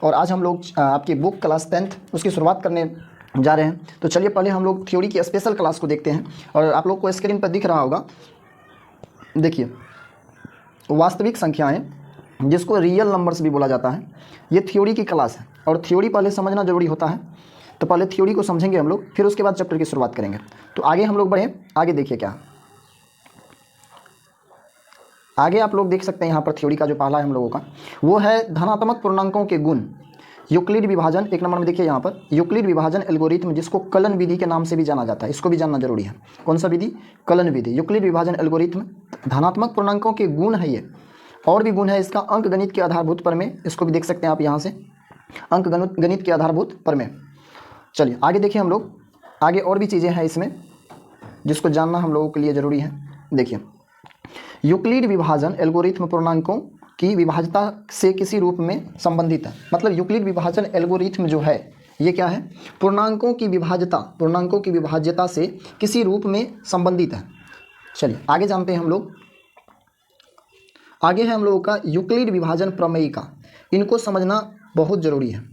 और आज हम लोग आपकी बुक क्लास 10th उसकी शुरुआत करने जा रहे हैं। तो चलिए पहले हम लोग थ्योरी की स्पेशल क्लास को देखते हैं। और आप लोग को स्क्रीन पर दिख रहा होगा, देखिए वास्तविक संख्याएं जिसको रियल नंबर्स भी बोला जाता है, ये थ्योरी की क्लास है। और थ्योरी पहले समझना ज़रूरी होता है, तो पहले थ्योरी को समझेंगे हम लोग, फिर उसके बाद चैप्टर की शुरुआत करेंगे। तो आगे हम लोग बढ़ें, आगे देखिए क्या आगे आप लोग देख सकते हैं। यहाँ पर थ्योरी का जो पहला है हम लोगों का, वो है धनात्मक पूर्णांकों के गुण। यूक्लिड विभाजन, एक नंबर में देखिए यहाँ पर यूक्लिड विभाजन एल्गोरिथम, जिसको कलन विधि के नाम से भी जाना जाता है, इसको भी जानना जरूरी है। कौन सा विधि? कलन विधि। यूक्लिड विभाजन एल्गोरिथम धनात्मक पूर्णांकों के गुण है ये। और भी गुण है इसका, अंक गणित के आधारभूत प्रमेय, इसको भी देख सकते हैं आप यहाँ से, अंक गणित के आधारभूत प्रमेय। चलिए आगे देखिए हम लोग, आगे और भी चीज़ें हैं इसमें जिसको जानना हम लोगों के लिए ज़रूरी है। देखिए यूक्लिड विभाजन एल्गोरिथम पूर्णांकों की विभाज्यता से किसी रूप में संबंधित है। मतलब यूक्लिड विभाजन एल्गोरिथम जो है ये क्या है? पूर्णांकों की विभाज्यता से किसी रूप में संबंधित है। चलिए आगे जानते हैं हम लोग। आगे है हम लोगों का यूक्लिड विभाजन प्रमेयिका। इनको समझना बहुत ज़रूरी है,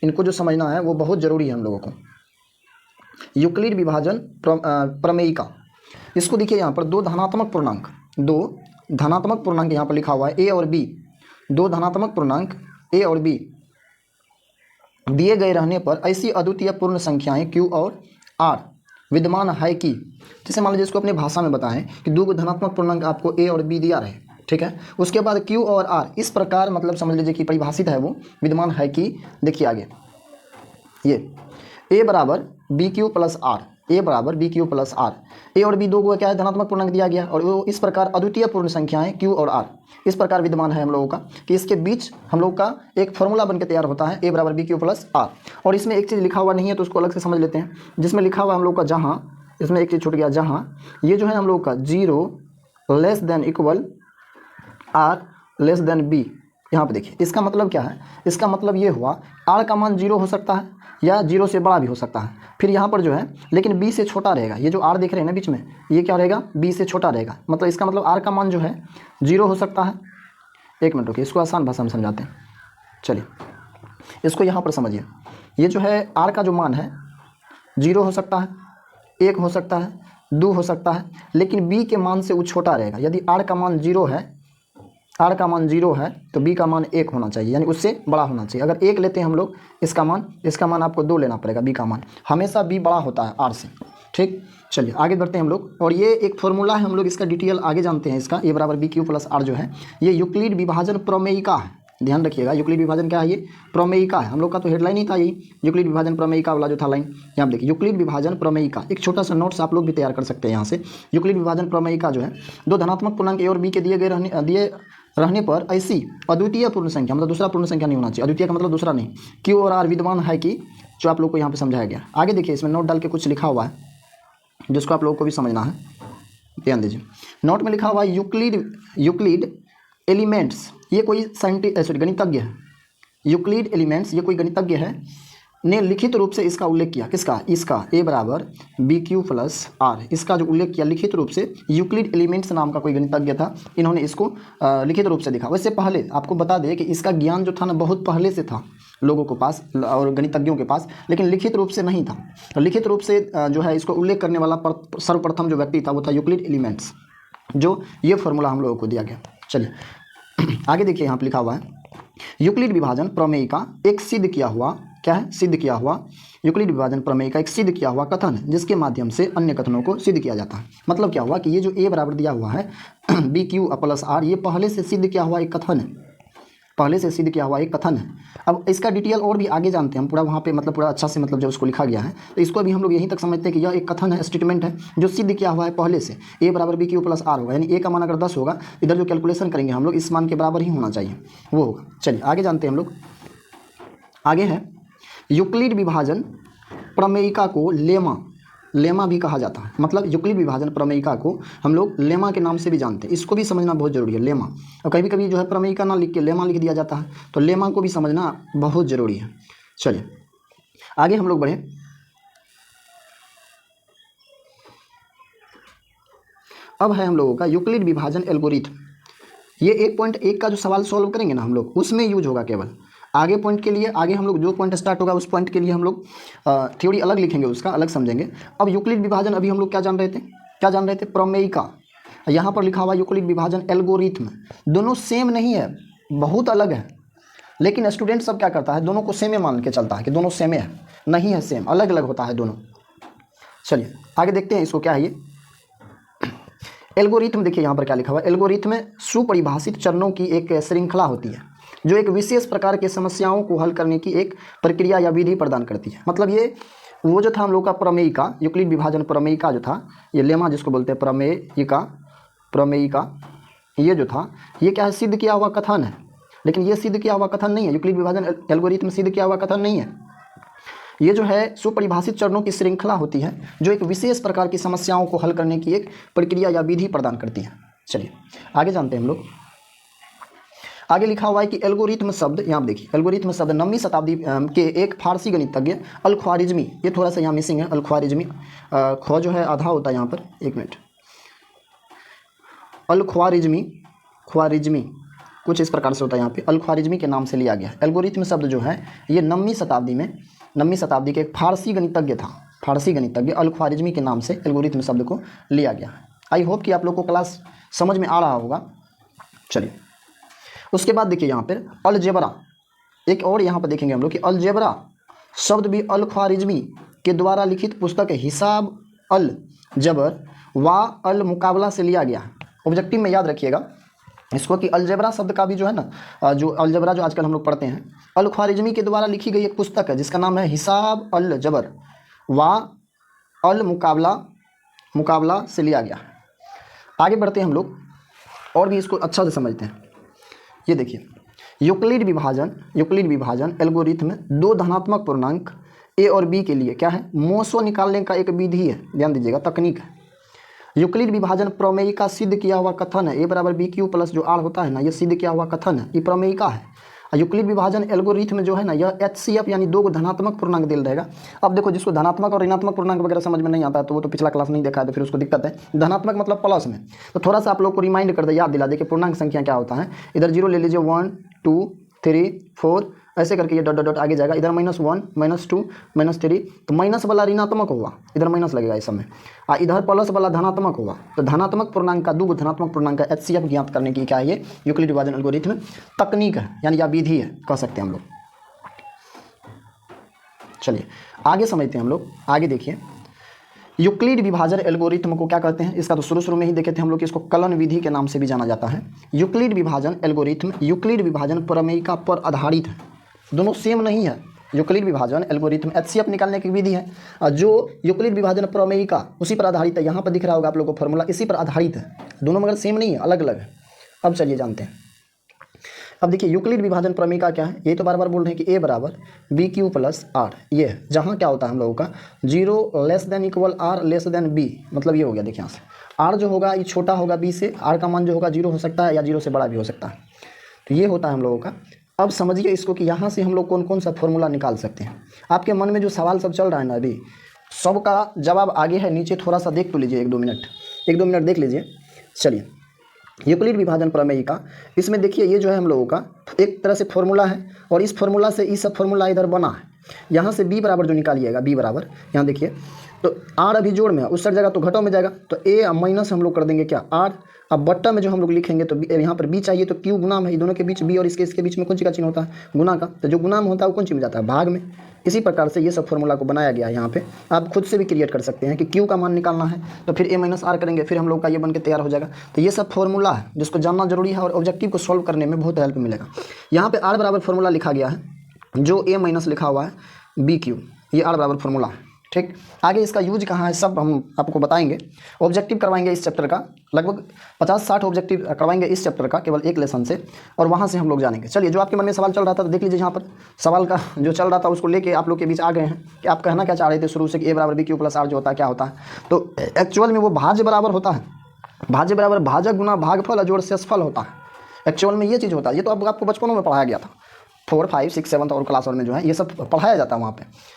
इनको जो समझना है वो बहुत ज़रूरी है हम लोगों को। यूक्लिड विभाजन प्रमेयिका, इसको देखिए यहाँ पर दो धनात्मक पूर्णांक यहाँ पर लिखा हुआ है ए और बी। दो धनात्मक पूर्णांक ए और बी दिए गए रहने पर ऐसी अद्वितीय पूर्ण संख्याएं क्यू और आर विद्यमान है कि, जैसे मान लीजिए इसको अपने भाषा में बताएं कि दो धनात्मक पूर्णांक आपको ए और बी दिया रहे, ठीक है, उसके बाद क्यू और आर इस प्रकार मतलब समझ लीजिए कि परिभाषित है, वो विद्यमान है कि, देखिए आगे ये ए बराबर बी क्यू प्लस आर, ए बराबर बी क्यू प्लस आर, ए और बी दो को क्या है? धनात्मक पूर्णांक दिया गया। और वो इस प्रकार अद्वितीय पूर्ण संख्याएं क्यू और आर इस प्रकार विद्यमान है हम लोगों का कि इसके बीच हम लोग का एक फॉर्मूला बनकर तैयार होता है, ए बराबर बी क्यू प्लस आर। और इसमें एक चीज़ लिखा हुआ नहीं है तो उसको अलग से समझ लेते हैं। जिसमें लिखा हुआ हम लोग का, जहाँ इसमें एक चीज़ छूट गया, जहाँ ये जो है हम लोग का 0 less than equal or less than B, यहाँ पे देखिए इसका मतलब क्या है? इसका मतलब ये हुआ आर का मान 0 हो सकता है या 0 से बड़ा भी हो सकता है। फिर यहाँ पर जो है लेकिन b से छोटा रहेगा। ये जो r देख रहे हैं ना बीच में, ये क्या रहेगा? b से छोटा रहेगा। मतलब इसका मतलब r का मान जो है 0 हो सकता है। एक मिनट रुकिए, इसको आसान भाषा में समझाते हैं। चलिए इसको यहाँ पर समझिए। ये जो है r का जो मान है 0 हो सकता है, 1 हो सकता है, 2 हो सकता है, लेकिन b के मान से वो छोटा रहेगा। यदि r का मान 0 है, आर का मान 0 है तो बी का मान 1 होना चाहिए, यानी उससे बड़ा होना चाहिए। अगर 1 लेते हैं हम लोग इसका मान आपको 2 लेना पड़ेगा। बी का मान हमेशा बी बड़ा होता है आर से, ठीक। चलिए आगे बढ़ते हैं हम लोग। और ये एक फॉर्मूला है, हम लोग इसका डिटेल आगे जानते हैं। इसका ए बराबर बी क्यू प्लस आर जो है ये यूक्लिड विभाजन प्रमेयिका है। ध्यान रखिएगा, यूक्लिड विभाजन क्या है? ये प्रमेयिका है। हम लोग का तो हेडलाइन ही था यही, यूक्लिड विभाजन प्रमेयिका वाला जो था लाइन। यहाँ देखिए यूक्लिड विभाजन प्रमेयिका, एक छोटा सा नोट्स आप लोग भी तैयार कर सकते हैं यहाँ से। यूक्लिड विभाजन प्रमेयिका जो है दो धनात्मक पूर्णांक ए और बी के दिए रहने पर ऐसी अद्वितीय पूर्ण संख्या, मतलब दूसरा पूर्ण संख्या नहीं होना चाहिए, अद्वितीय का मतलब दूसरा नहीं, क्यू और आर विद्यमान है कि, जो आप लोग को यहाँ पे समझाया गया। आगे देखिए इसमें नोट डाल के कुछ लिखा हुआ है जिसको आप लोगों को भी समझना है, ध्यान दीजिए। नोट में लिखा हुआ है यूक्लिड एलिमेंट्स, ये कोई गणितज्ञ है। यूक्लिड एलिमेंट्स, ये कोई गणितज्ञ है, ने लिखित रूप से इसका उल्लेख किया। किसका? इसका ए बराबर बी क्यू प्लस आर, इसका जो उल्लेख किया लिखित रूप से, यूक्लिड एलिमेंट्स नाम का कोई गणितज्ञ था, इन्होंने इसको लिखित रूप से देखा। वैसे पहले आपको बता दें कि इसका ज्ञान जो था ना बहुत पहले से था लोगों के पास और गणितज्ञों के पास, लेकिन लिखित रूप से नहीं था। तो लिखित रूप से जो है इसको उल्लेख करने वाला सर्वप्रथम जो व्यक्ति था वो था यूक्लिड एलिमेंट्स, जो ये फॉर्मूला हम लोगों को दिया गया। चलिए आगे देखिए, यहाँ पर लिखा हुआ है यूक्लिड विभाजन प्रमेयिका एक सिद्ध किया हुआ, क्या है? सिद्ध किया हुआ। यूक्लिड विभाजन प्रमेय का एक सिद्ध किया हुआ कथन है जिसके माध्यम से अन्य कथनों को सिद्ध किया जाता है। मतलब क्या हुआ कि ये जो ए बराबर दिया हुआ है बी क्यू प्लस आर, ये पहले से सिद्ध किया हुआ एक कथन है, पहले से सिद्ध किया हुआ एक कथन है। अब इसका डिटेल और भी आगे जानते हैं हम, पूरा वहाँ पे मतलब पूरा अच्छा से मतलब जब उसको लिखा गया है तो इसको भी हम लोग यहीं तक समझते हैं कि यह एक कथन है, स्टेटमेंट है जो सिद्ध किया हुआ है पहले से। ए बराबर बी क्यू प्लस आर होगा, यानी ए का मान अगर 10 होगा, इधर जो कैलकुलेशन करेंगे हम लोग इस मान के बराबर ही होना चाहिए, वो होगा। चलिए आगे जानते हैं हम लोग। आगे है यूक्लिड विभाजन प्रमेयिका को लेमा भी कहा जाता है। मतलब यूक्लिड विभाजन प्रमेयिका को हम लोग लेमा के नाम से भी जानते हैं, इसको भी समझना बहुत जरूरी है, लेमा। और कभी कभी जो है प्रमेयिका ना लिख के लेमा लिख दिया जाता है, तो लेमा को भी समझना बहुत जरूरी है। चलिए आगे हम लोग बढ़े। अब है हम लोगों का यूक्लिड विभाजन एल्गोरिथम। ये 1.1 का जो सवाल सॉल्व करेंगे ना हम लोग, उसमें यूज होगा केवल। आगे पॉइंट के लिए आगे हम लोग जो पॉइंट स्टार्ट होगा उस पॉइंट के लिए हम लोग थ्योरी अलग लिखेंगे, उसका अलग समझेंगे। अब यूक्लिड विभाजन अभी हम लोग क्या जान रहे थे, प्रमेयिका। यहाँ पर लिखा हुआ यूक्लिड विभाजन एल्गोरिथम, दोनों सेम नहीं है, बहुत अलग है। लेकिन स्टूडेंट सब क्या करता है, दोनों को सेम मान के चलता है कि दोनों सेम है, नहीं है सेम, अलग अलग होता है दोनों। चलिए आगे देखते हैं इसको क्या है ये एल्गोरिथम। देखिए यहाँ पर क्या लिखा हुआ है, एल्गोरिथम में सुपरिभाषित चरणों की एक श्रृंखला होती है जो एक विशेष प्रकार की समस्याओं को हल करने की एक प्रक्रिया या विधि प्रदान करती है। मतलब ये वो जो था हम लोग का प्रमेयिका, यूक्लिड विभाजन प्रमेयिका जो था, ये लेमा जिसको बोलते हैं प्रमेयिका, ये जो था ये क्या है, सिद्ध किया हुआ कथन है। लेकिन ये सिद्ध किया हुआ कथन नहीं है, यूक्लिड विभाजन एल्गोरिथम सिद्ध किया हुआ कथन नहीं है। ये जो है सुपरिभाषित चरणों की श्रृंखला होती है जो एक विशेष प्रकार की समस्याओं को हल करने की एक प्रक्रिया या विधि प्रदान करती है। चलिए आगे जानते हैं हम लोग। आगे लिखा हुआ है कि एल्गोरिथम शब्द, यहाँ देखिए एल्गोरिथम शब्द 9वीं शताब्दी के एक फारसी गणितज्ञ अल-ख्वारिज़मी, ये थोड़ा सा यहाँ मिसिंग है, अल-ख्वारिज़मी, ख्वा जो है आधा होता है यहाँ पर, एक मिनट, ख्वारिज़मी कुछ इस प्रकार से होता है यहाँ पे, अल-ख्वारिज़मी के नाम से लिया गया है। एल्गोरिथम शब्द जो है ये 9वीं शताब्दी के एक फारसी गणितज्ञ था, फारसी गणितज्ञ अल-ख्वारिज़मी के नाम से एल्गोरिथम शब्द को लिया गया है। आई होप कि आप लोग को क्लास समझ में आ रहा होगा। चलिए उसके बाद देखिए यहाँ पर अलजेब्रा, एक और यहाँ पर देखेंगे हम लोग कि अलजेब्रा शब्द भी अल-ख्वारिज़मी के द्वारा लिखित पुस्तक हिसाब अल जबर व अल मुकाबला से लिया गया है। ऑब्जेक्टिव में याद रखिएगा इसको कि अलजेब्रा शब्द का भी जो है ना, जो अलजेब्रा जो आजकल हम लोग पढ़ते हैं, अल-ख्वारिज़मी के द्वारा लिखी गई एक पुस्तक है जिसका नाम है हिसाब अल जबर व अल मुकाबला से लिया गया। आगे बढ़ते हैं हम लोग और भी इसको अच्छा से समझते हैं। ये देखिए यूक्लिड विभाजन एल्गोरिथम में दो धनात्मक पूर्णांक ए और बी के लिए क्या है, मोसो निकालने का एक विधि है, ध्यान दीजिएगा, तकनीक है। यूक्लिड विभाजन प्रमेयिका सिद्ध किया हुआ कथन है, ए बराबर बी क्यू प्लस जो आर होता है ना, ये सिद्ध किया हुआ कथन है, ये प्रमेयिका है। यूक्लिड विभाजन एल्गोरिथम जो है ना, यह HCF यानी दो धनात्मक पूर्णांक दिल रहेगा। अब देखो जिसको धनात्मक और ऋणात्मक पूर्णांक वगैरह समझ में नहीं आता है तो वो तो पिछला क्लास नहीं देखा है तो फिर उसको दिक्कत है। धनात्मक मतलब प्लस में, तो थोड़ा सा आप लोग को रिमाइंड कर दे, याद दिला दे कि पूर्णांक संख्या क्या होता है। इधर 0 ले लीजिए, 1 2 3 4 ऐसे करके ये डॉट डॉट डॉट आगे जाएगा। इधर -1 -2 -3, तो माइनस वाला ऋणात्मक होगा, इधर माइनस लगेगा इस समय, और इधर प्लस वाला धनात्मक होगा। तो धनात्मक पूर्णांक का दो धनात्मक पूर्णांक का HCF ज्ञात करने की क्या है, ये यूक्लिड विभाजन एल्गोरिथम तकनीक है, यानी या विधि है कह सकते हैं हम लोग। चलिए आगे समझते हैं हम लोग। आगे देखिए यूक्लिड विभाजन एल्गोरिथम को क्या कहते हैं, इसका तो शुरू में ही देखे थे हम लोग कि इसको कलन विधि के नाम से भी जाना जाता है। यूक्लिड विभाजन एल्गोरिथम यूक्लिड विभाजन प्रमेयिका पर आधारित है, दोनों सेम नहीं है। यूक्लिड विभाजन एल्गोरिथम HCF निकालने की विधि है, जो यूक्लिड विभाजन प्रमेयिका उसी पर आधारित है। यहाँ पर दिख रहा होगा आप लोगों को फॉर्मूला, इसी पर आधारित है, दोनों मगर सेम नहीं है, अलग अलग है। अब चलिए जानते हैं। अब देखिए यूक्लिड विभाजन प्रमेयिका क्या है, ये तो बार बार बोल रहे हैं कि ए बराबर बी क्यू प्लस आर, ये है जहाँ क्या होता है हम लोगों का 0 <= r b, मतलब ये हो गया। देखिए यहाँ से आर जो होगा ये छोटा होगा बी से, आर का मान जो होगा 0 हो सकता है या 0 से बड़ा भी हो सकता है, तो ये होता है हम लोगों का। अब समझिए इसको कि यहाँ से हम लोग कौन कौन सा फॉर्मूला निकाल सकते हैं। आपके मन में जो सवाल सब चल रहा है ना, अभी सबका जवाब आगे है, नीचे थोड़ा सा देख तो लीजिए, 1-2 मिनट देख लीजिए। चलिए यूक्लिड विभाजन प्रमेयिका, इसमें देखिए ये जो है हम लोगों का एक तरह से फॉर्मूला है, और इस फॉर्मूला से ये सब फॉर्मूला इधर बना है। यहाँ से बी बराबर जो निकालिएगा, बी बराबर यहाँ देखिए, तो आर अभी जोड़ में है, उस सर जगह तो घटों में जाएगा, तो ए माइनस हम लोग कर देंगे क्या, आर। अब बट्टा में जो हम लोग लिखेंगे तो यहाँ पर बी चाहिए, तो क्यू गुना में, दोनों के बीच बी और इसके बीच में कौन सी का चिन्ह होता है, गुना का, तो जो गुना में होता है वो कौन सी में जाता है, भाग में। इसी प्रकार से ये सब फॉर्मूला को बनाया गया है। यहाँ पे आप खुद से भी क्रिएट कर सकते हैं कि क्यू का मान निकालना है तो फिर ए माइनस आर करेंगे, फिर हम लोग का ये बन के तैयार हो जाएगा। तो ये सब फॉर्मूला है जिसको जानना जरूरी है और ऑब्जेक्टिव को सॉल्व करने में बहुत हेल्प मिलेगा। यहाँ पे आर बराबर फॉर्मूला लिखा गया है, जो ए माइनस लिखा हुआ है बी क्यू, ये आर बराबर फॉर्मूला है। ठीक, आगे इसका यूज कहाँ है सब हम आपको बताएंगे। ऑब्जेक्टिव करवाएंगे इस चैप्टर का, लगभग 50-60 ऑब्जेक्टिव करवाएंगे इस चैप्टर का, केवल एक लेसन से, और वहाँ से हम लोग जानेंगे। चलिए जो आपके मन में सवाल चल रहा था तो देख लीजिए, यहाँ पर सवाल का जो चल रहा था उसको लेके आप लोग के बीच आ गए हैं कि आप कहना क्या चाह रहे थे शुरू से कि ए बराबर बी क्यू प्लस आर जो होता है क्या होता है। तो एक्चुअल में वो भाज्य बराबर होता है, भाज्य बराबर भाजक गुना भागफल जोड़ शेषफल होता है। एक्चुअल में ये चीज़ होता है, ये तो आपको बचपनों में पढ़ाया गया था, 4, 5, 6, 7 और क्लास में जो है ये सब पढ़ाया जाता है वहाँ पर।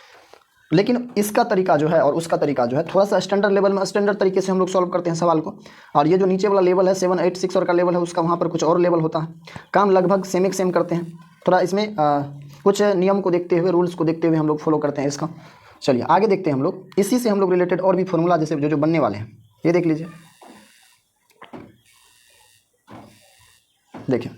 लेकिन इसका तरीका जो है और उसका तरीका जो है थोड़ा सा स्टैंडर्ड लेवल में, स्टैंडर्ड तरीके से हम लोग सॉल्व करते हैं सवाल को। और ये जो नीचे वाला लेवल है 7, 8, 6 और का लेवल है, उसका वहाँ पर कुछ और लेवल होता है। काम लगभग सेम करते हैं, थोड़ा इसमें कुछ नियम को देखते हुए, रूल्स को देखते हुए हम लोग फॉलो करते हैं इसका। चलिए आगे देखते हैं हम लोग, इसी से हम लोग रिलेटेड और भी फॉर्मूला जैसे जो जो बनने वाले हैं ये देख लीजिए। देखिए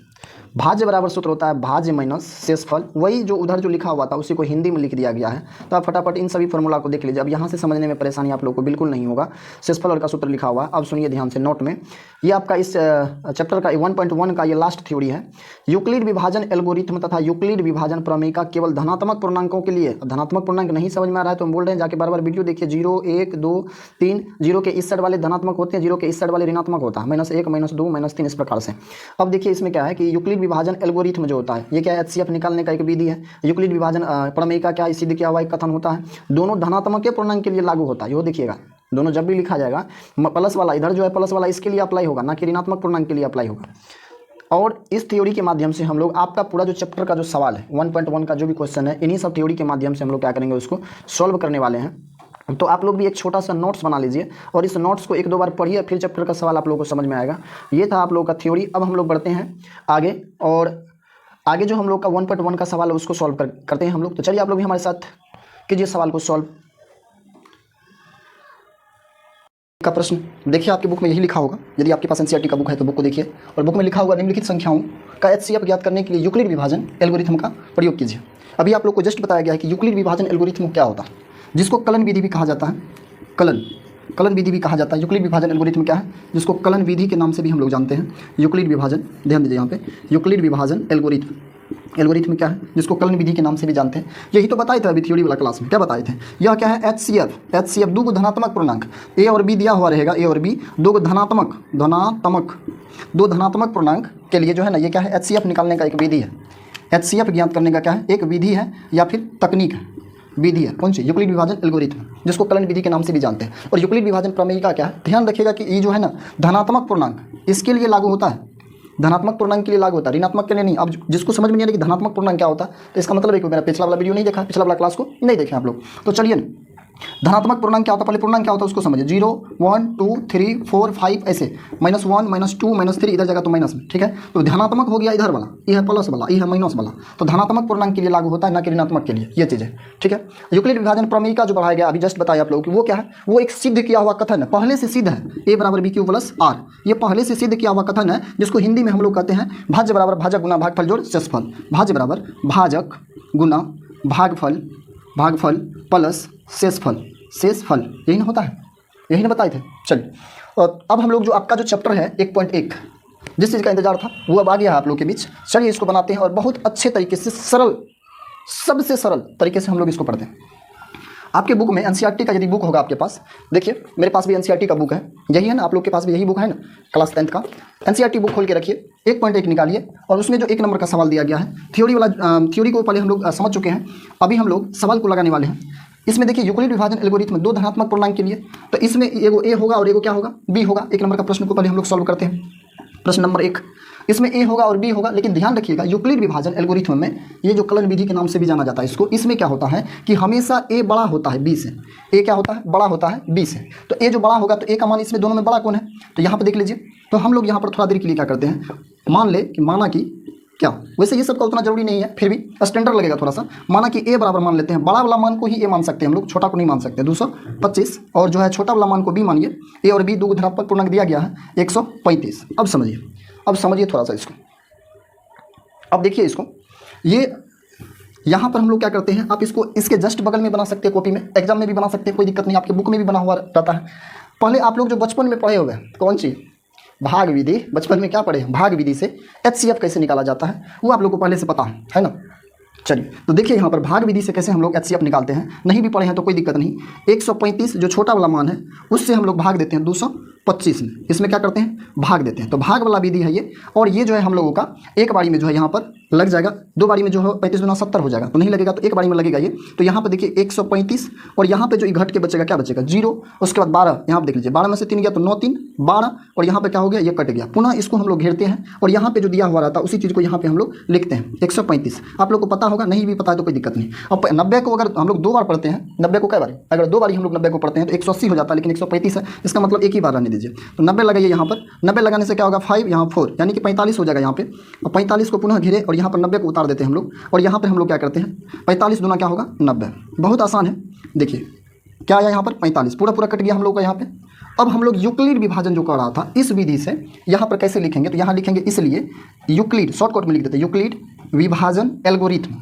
भाज्य बराबर सूत्र होता है भाज्य माइनस शेषफल, वही जो उधर जो लिखा हुआ था उसी को हिंदी में लिख दिया गया है। तो आप फटाफट इन सभी फॉर्मूला को देख लीजिए। अब यहाँ से समझने में परेशानी आप लोगों को बिल्कुल नहीं होगा। शेषफल और का सूत्र लिखा हुआ है, अब सुनिए ध्यान से नोट में। ये आपका इस चैप्टर का 1.1 का ये लास्ट थ्योरी है। यूक्लिड विभाजन एल्गोरिथम तथा यूक्लिड विभाजन प्रमेयिका केवल धनात्मक पूर्णांकों के लिए। धनात्मक पूर्णांक नहीं समझ में आ रहा है तो हम बोल रहे हैं, जाके बार बार वीडियो देखिए। 0, 1, 2, 3, 0 के इस साइड वाले धनात्मक होते हैं, 0 के इस साइड वाले ऋणात्मक होता है, -1, -2, -3 इस प्रकार से। अब देखिए इसमें क्या है कि यूक्लिड विभाजन एल्गोरिथम जो होता है ये क्या है, एचसीएफ निकालने का एक विधि है। यूक्लिड विभाजन प्रमेय का क्या सिद्ध किया हुआ एक कथन होता है, दोनों धनात्मक के पूर्णांक के लिए लागू होता है। वो देखिएगा दोनों जब भी लिखा जाएगा प्लस वाला इधर जो है प्लस वाला इसके लिए अप्लाई होगा, ना कि ऋणात्मक पूर्णांक के लिए अप्लाई होगा। और इस थ्योरी के माध्यम से हम लोग आपका पूरा जो चैप्टर का जो सवाल है 1.1 का जो भी क्वेश्चन है, इन्हीं सब थ्योरी के माध्यम से हम लोग क्या करेंगे उसको सॉल्व करने वाले हैं। तो आप लोग भी एक छोटा सा नोट्स बना लीजिए और इस नोट्स को 1-2 बार पढ़िए, फिर चैप्टर का सवाल आप लोगों को समझ में आएगा। ये था आप लोगों का थ्योरी। अब हम लोग बढ़ते हैं आगे, और आगे जो हम लोग का 1.1 का सवाल है उसको सॉल्व करते हैं हम लोग। तो चलिए आप लोग भी हमारे साथ कीजिए सवाल को सॉल्व। का प्रश्न देखिए, आपकी बुक में यही लिखा होगा। यदि आपके पास एनसीईआरटी का बुक है तो बुक को देखिए, और बुक में लिखा होगा निम्नलिखित संख्याओं का एचसीएफ ज्ञात करने के लिए यूक्लिड विभाजन एल्गोरिथम का प्रयोग कीजिए। अभी आप लोग को जस्ट बताया गया है कि यूक्लिड विभाजन एल्गोरिथम क्या होता है, जिसको कलन विधि भी कहा जाता है। कलन विधि भी कहा जाता है। यूक्लिड विभाजन एल्गोरिथम क्या है, जिसको कलन विधि के नाम से भी हम लोग जानते हैं। यूक्लिड विभाजन, ध्यान दीजिए यहाँ पे, यूक्लिड विभाजन एल्गोरिथम क्या है, जिसको कलन विधि के नाम से भी जानते हैं। यही तो बताए थे अभी थ्योरी वाला क्लास में, क्या बताए थे। यह क्या है, एचसीएफ दो को धनात्मक पूर्णांक ए और बी दिया हुआ रहेगा, ए और बी दो को धनात्मक दो धनात्मक पूर्णांक के लिए जो है ना, ये क्या है, एचसीएफ निकालने का एक विधि है। एचसीएफ ज्ञात करने का क्या है, एक विधि है या फिर तकनीक है, विधि है। कौन सी, यूक्लिड विभाजन एल्गोरिथम, जिसको कलन विधि के नाम से भी जानते हैं। और यूक्लिड विभाजन प्रमेय का क्या है, ध्यान रखिएगा कि ये जो है ना धनात्मक पूर्णांक इसके लिए लागू होता है, धनात्मक पूर्णांक के लिए लागू होता है, ऋणात्मक के लिए नहीं। अब जिसको समझ में नहीं आ रहा कि धनात्मक पूर्णांक क्या होता है, तो इसका मतलब है कि मेरा पिछला वाला वीडियो नहीं देखा, पिछला वाला क्लास को नहीं देखे आप लोग। तो चलिए ना, धनात्मक पूर्णांक क्या होता है, पहले पूर्णांक क्या होता है उसको समझिए। 0, 1, 2, 3, 4, 5 ऐसे, -1, -2, -3 इधर जगह तो माइनस में, ठीक है। तो धनात्मक हो गया इधर वाला, ये है प्लस वाला, ये है माइनस वाला। तो धनात्मक पूर्णांक के लिए लागू होता है, ना कि ऋणात्मक के लिए, ये चीज़ है, ठीक है। यूक्लिड विभाजन प्रमेय का जो पढ़ाया गया अभी जस्ट बताया आप लोगों को, वो क्या है, वो एक सिद्ध किया हुआ कथन है, पहले से सिद्ध है। A = BQ + R, ये पहले से सिद्ध किया हुआ कथन है, जिसको हिंदी में हम लोग कहते हैं भाज्य बराबर भाजक गुना भागफल जोड़ शेषफल। भाज्य बराबर भाजक गुना भागफल प्लस शेषफल, यही ना होता है, यही ना बताए थे। चलिए, और अब हम लोग जो आपका जो चैप्टर है 1.1, जिस चीज़ का इंतजार था वो अब आ गया है आप लोग के बीच। चलिए इसको बनाते हैं और बहुत अच्छे तरीके से, सरल, सबसे सरल तरीके से हम लोग इसको पढ़ते हैं। आपके बुक में एनसीईआरटी का यदि बुक होगा आपके पास, देखिए मेरे पास भी एनसीईआरटी का बुक है, यही है ना, आप लोग के पास भी यही बुक है ना, क्लास 10th का एनसीईआरटी बुक खोल के रखिए, 1.1 निकालिए, और उसमें जो 1 नंबर का सवाल दिया गया है थ्योरी को पहले हम लोग समझ चुके हैं, अभी हम लोग सवाल को लगाने वाले हैं। इसमें देखिए यूक्लिड विभाजन एल्गोरिथम दो धनात्मक पूर्णांक के लिए, तो इसमें एगो ए होगा और एगो क्या होगा, बी होगा। 1 नंबर का प्रश्न को पहले हम लोग सॉल्व करते हैं। प्रश्न नंबर 1, इसमें ए होगा और बी होगा, लेकिन ध्यान रखिएगा यूक्लिड विभाजन एल्गोरिथम में ये जो कलन विधि के नाम से भी जाना जाता है इसको, इसमें क्या होता है कि हमेशा ए बड़ा होता है बी से। ए क्या होता है, बड़ा होता है बी से। तो ए जो बड़ा होगा तो ए का मान इसमें दोनों में बड़ा कौन है, तो यहाँ पर देख लीजिए। तो हम लोग यहाँ पर थोड़ा देर के लिए क्या करते हैं, माना कि क्या, वैसे ये सबका उतना जरूरी नहीं है, फिर भी स्टैंडर्ड लगेगा थोड़ा सा। माना कि ए बराबर मान लेते हैं, बड़ा वाला मान को ही ए मान सकते हैं हम लोग, छोटा को नहीं मान सकते। 225, और जो है छोटा वाला मान को बी मानिए। ए और बी दो धनात्मक पूर्णांक दिया गया है 135। अब समझिए थोड़ा सा इसको। अब देखिए इसको, ये यहाँ पर हम लोग क्या करते हैं, आप इसको इसके जस्ट बगल में बना सकते हैं, कॉपी में, एग्जाम में भी बना सकते हैं, कोई दिक्कत नहीं, आपके बुक में भी बना हुआ रहता है। पहले आप लोग जो बचपन में पढ़े हुए हैं, कौन सी भाग विधि, बचपन में क्या पढ़े हैं, भाग विधि से एचसीएफ कैसे निकाला जाता है वो आप लोग को पहले से पता है ना। चलिए तो देखिए यहाँ पर भाग विधि से कैसे हम लोग एचसीएफ निकालते हैं, नहीं भी पढ़े हैं तो कोई दिक्कत नहीं। 135 जो छोटा वाला मान है उससे हम लोग भाग देते हैं 225 में, इसमें क्या करते हैं, भाग देते हैं। तो भाग वाला विधि है ये, और ये जो है हम लोगों का एक बारी में जो है यहाँ पर लग जाएगा, दो बारी में जो है 35 गुना 70 हो जाएगा, तो नहीं लगेगा, तो एक बारी में लगेगा ये। तो यहाँ पर देखिए 135, और यहाँ पे जो घट के बचेगा क्या बचेगा, 0, उसके बाद 12, यहाँ पर देख लीजिए 12 में से 3 गया तो 9 3 12, और यहाँ पे क्या हो गया, ये कट गया। पुनः इसको हम लोग घेरते हैं और यहाँ पे जो दिया हुआ रहता है उसी चीज़ को यहाँ पे हम लोग लिखते हैं 135। आप लोग को पता होगा, नहीं भी पता है तो कोई दिक्कत नहीं। अब 90 को अगर हम लोग 2 बार पढ़ते हैं, 90 को कई बार, अगर 2 बार हम लोग 90 को पढ़ते हैं तो 180 हो जाता है, लेकिन 135 है, इसका मतलब एक ही बार रहने दीजिए। तो 90 लगाइए यहाँ पर, 90 लगाने से क्या होगा 5 यहाँ 4 यानी कि 45 हो जाएगा यहाँ पे। और 45 को पुनः घिरे और यहाँ पर 90 को उतार देते हैं हम लोग, और यहाँ पर हम लोग क्या करते हैं 45 दूना क्या होगा 90। बहुत आसान है, देखिए क्या आया यहाँ पर 45, पूरा पूरा कट गया हम लोग का यहाँ पे। अब हम लोग यूक्लिड विभाजन जो कर रहा था इस विधि से यहाँ पर कैसे लिखेंगे, तो यहाँ लिखेंगे इसलिए यूक्लिड शॉर्टकट में लिख देते हैं, यूक्लिड विभाजन एल्गोरिथम,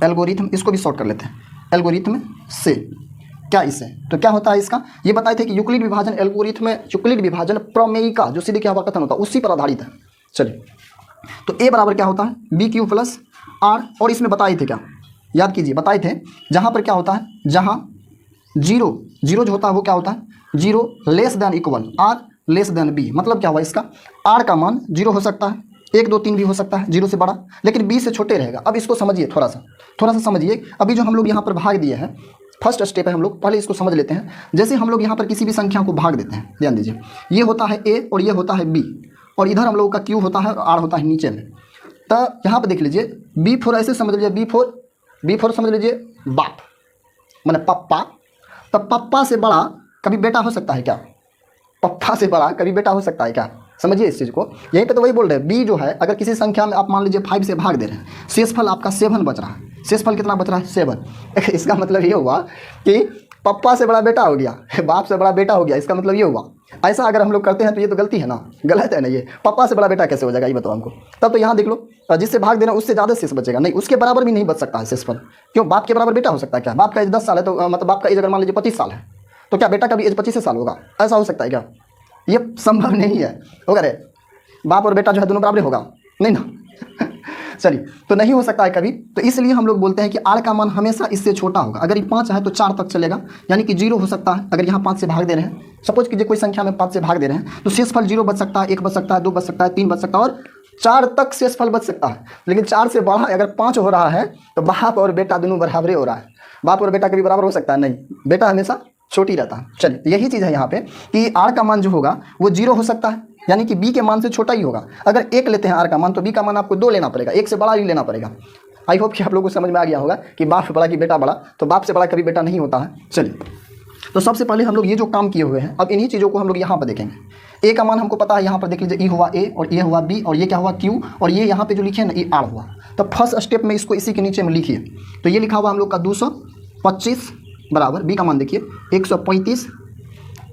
एल्गोरिथम इसको भी शॉर्ट कर लेते हैं, एल्गोरिथम से क्या इससे, तो क्या होता है इसका, ये बताए थे कि यूक्लिड विभाजन एल्गोरिथम में यूक्लिड विभाजन प्रमेयिका जो सीधे क्या हुआ कथन होता है उसी पर आधारित है। चलिए तो ए बराबर क्या होता है बी क्यू प्लस आर, और इसमें बताए थे क्या, याद कीजिए बताए थे जहाँ पर क्या होता है, जहाँ जीरो जीरो जो होता है वो क्या होता है zero less than equal or less than B, मतलब क्या हुआ इसका आर का मान जीरो हो सकता है, 1 2 3 भी हो सकता है जीरो से बड़ा, लेकिन बी से छोटे रहेगा। अब इसको समझिए थोड़ा सा समझिए। अभी जो हम लोग यहाँ पर भाग दिए हैं फर्स्ट स्टेप है, हम लोग पहले इसको समझ लेते हैं। जैसे हम लोग यहाँ पर किसी भी संख्या को भाग देते हैं, ध्यान दीजिए ये होता है ए और ये होता है बी, और इधर हम लोगों का क्यू होता है और आर होता है नीचे में। तो यहाँ पर देख लीजिए B4 ऐसे समझ लीजिए, B4 समझ लीजिए बाप माने पप्पा। तो पप्पा से बड़ा कभी बेटा हो सकता है क्या, पप्पा से बड़ा कभी बेटा हो सकता है क्या, समझिए इस चीज़ को। यहीं पे तो वही बोल रहे हैं बी जो है अगर किसी संख्या में आप मान लीजिए 5 से भाग दे रहे हैं, शेषफल आपका 7 बच रहा है, शेषफल कितना बच रहा है 7। इसका मतलब ये हुआ कि पप्पा से बड़ा बेटा हो गया, बाप से बड़ा बेटा हो गया, इसका मतलब ये हुआ। ऐसा अगर हम लोग करते हैं तो ये तो गलती है ना, गलत है ना, ये पप्पा से बड़ा बेटा कैसे हो जाएगा ये बताओ हमको। तब तो यहाँ देख लो जिससे भाग देना उससे ज़्यादा शेष बचेगा, नहीं उसके बराबर भी नहीं बच सकता है शेषफल। क्यों, बाप के बराबर बेटा हो सकता है क्या, बाप का एज 10 साल है तो मतलब बाप का एज अगर मान लीजिए 25 साल है तो क्या बेटा का भी एज 25 साल होगा, ऐसा हो सकता है क्या, ये संभव नहीं है। होगा रे बाप और बेटा जो है दोनों बराबर होगा, नहीं ना चलिए तो नहीं हो सकता है कभी। तो इसलिए हम लोग बोलते हैं कि आर का मान हमेशा इससे छोटा होगा। अगर ये 5 है तो 4 तक चलेगा, यानी कि 0 हो सकता है। अगर यहाँ 5 से भाग दे रहे हैं, सपोज कीजिए कोई संख्या में 5 से भाग दे रहे हैं तो शेषफल 0 बच सकता है, 1 बच सकता है, 2 बच सकता है, 3 बच सकता है और 4 तक शेषफल बच सकता है। लेकिन 4 से बड़ा अगर 5 हो रहा है तो बाप और बेटा दोनों बराबर हो रहा है। बाप और बेटा कभी बराबर हो सकता है नहीं, बेटा हमेशा छोटी रहता है। चलिए तो यही चीज़ है यहाँ पे कि आर का मान जो होगा वो 0 हो सकता है, यानी कि बी के मान से छोटा ही होगा। अगर 1 लेते हैं आर का मान तो बी का मान आपको 2 लेना पड़ेगा, 1 से बड़ा ही लेना पड़ेगा। आई होप कि आप लोगों को समझ में आ गया होगा कि बाप से बड़ा कि बेटा बड़ा, तो बाप से बड़ा कभी बेटा नहीं होता है। चलिए तो सबसे पहले हम लोग ये जो काम किए हुए हैं अब इन्हीं चीज़ों को हम लोग यहाँ पर देखेंगे। ए का मान हमको पता है, यहाँ पर देख लीजिए ई हुआ ए और ये हुआ बी और ये क्या हुआ क्यू, और ये यहाँ पे जो लिखे ना ये आर हुआ। तो फर्स्ट स्टेप में इसको इसी के नीचे में लिखिए। तो ये लिखा हुआ हम लोग का 225 बराबर बी का मान देखिए 135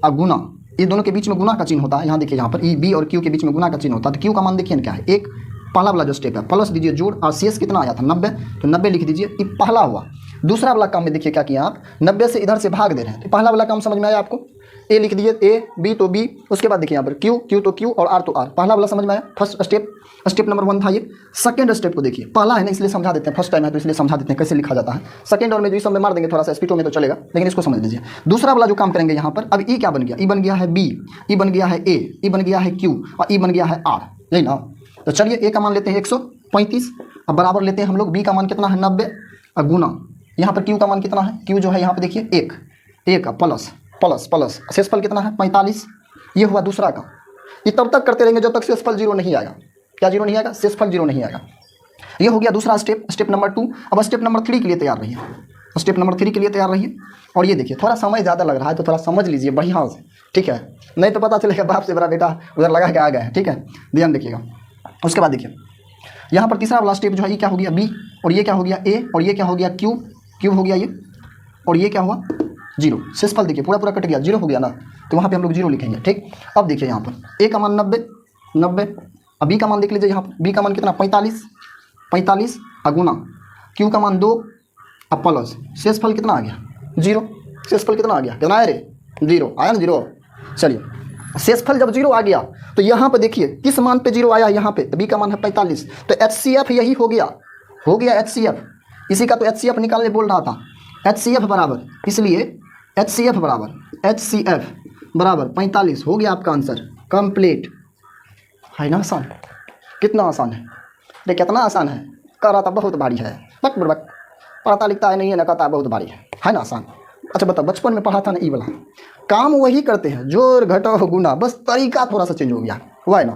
और गुना, ये दोनों के बीच में गुना का चिन्ह होता है। यहाँ देखिए यहाँ पर ई बी और क्यू के बीच में गुना का चिन्ह होता है। तो क्यू का मान देखिए ना क्या है, एक पहला वाला जो स्टेप है प्लस दीजिए जोड़, और शेष कितना आया था 90, तो 90 लिख दीजिए, ये पहला हुआ। दूसरा वाला काम में देखिए क्या किया आप, 90 से इधर से भाग दे रहे हैं, तो पहला वाला काम समझ में आया आपको, ए लिख दीजिए ए, बी तो बी, उसके बाद देखिए यहाँ पर क्यू, क्यू तो क्यू और आर तो आर। पहला वाला समझ में आया, फर्स्ट स्टेप नंबर 1 था ये। सेकंड स्टेप को देखिए, पहला है ना इसलिए समझा देते हैं, फर्स्ट टाइम है तो इसलिए समझा देते हैं कैसे लिखा जाता है। सेकंड और में जो इस समय मार देंगे थोड़ा सा स्पीडों में तो चलेगा, लेकिन इसको समझ लीजिए। दूसरा वाला जो काम करेंगे यहाँ पर, अब ई क्या बन गया, ई बन गया है बी, ई बन गया है ए, ई बन गया है क्यू और ई बन गया है आर, यही ना। तो चलिए ए का मान लेते हैं 135, अब बराबर लेते हैं हम लोग बी का मान कितना है 90 और गुना यहाँ पर क्यू का मान कितना है, क्यू जो है यहाँ पर देखिए 1 का प्लस प्लस प्लस शेषफल कितना है 45, ये हुआ दूसरा का। ये तब तक करते रहेंगे जब तक शेषफल 0 नहीं आएगा। क्या 0 नहीं आएगा, शेषफल 0 नहीं आएगा। ये हो गया दूसरा स्टेप नंबर 2। अब स्टेप नंबर 3 के लिए तैयार रहिए, स्टेप नंबर 3 के लिए तैयार रहिए। और ये देखिए थोड़ा समय ज़्यादा लग रहा है तो थोड़ा समझ लीजिए बढ़िया से, ठीक है, नहीं तो पता चलेगा बाप से बड़ा बेटा उधर लगा के आ गए हैं, ठीक है, ध्यान देखिएगा। उसके बाद देखिए यहाँ पर तीसरा वाला स्टेप जो है ये क्या हो गया बी, और ये क्या हो गया ए, और ये क्या हो गया क्यू, क्यू हो गया ये, और ये क्या हुआ 0। शेषफल देखिए पूरा पूरा कट गया, 0 हो गया ना, तो वहाँ पे हम लोग 0 लिखेंगे, ठीक। अब देखिए यहाँ पर ए का मान 90, अब बी का मान देख लीजिए यहाँ पर, बी का मान कितना 45 और गुना क्यू का मान 2 और प्लस शेषफल कितना आ गया 0। शेषफल कितना आ गया, कितना आया रे 0 आया ना 0। चलिए शेषफल जब 0 आ गया तो यहाँ पे देखिए किस मान पे 0 आया, यहाँ पे बी का मान है 45, तो HCF यही हो गया HCF, इसी का तो HCF निकालने बोल रहा था। HCF बराबर, इसलिए HCF बराबर 45 हो गया आपका आंसर कंप्लीट। है ना आसान, कितना आसान है, अरे कितना आसान है, कह रहा था बहुत भारी है, बट पढ़ता लिखता है नहीं है ना, कहता है बहुत भारी है ना आसान। अच्छा बताओ, बचपन में पढ़ा था ना ई वाला काम वही करते हैं, जोड़ घटाओ गुना, बस तरीका थोड़ा सा चेंज हो गया हुआ है ना।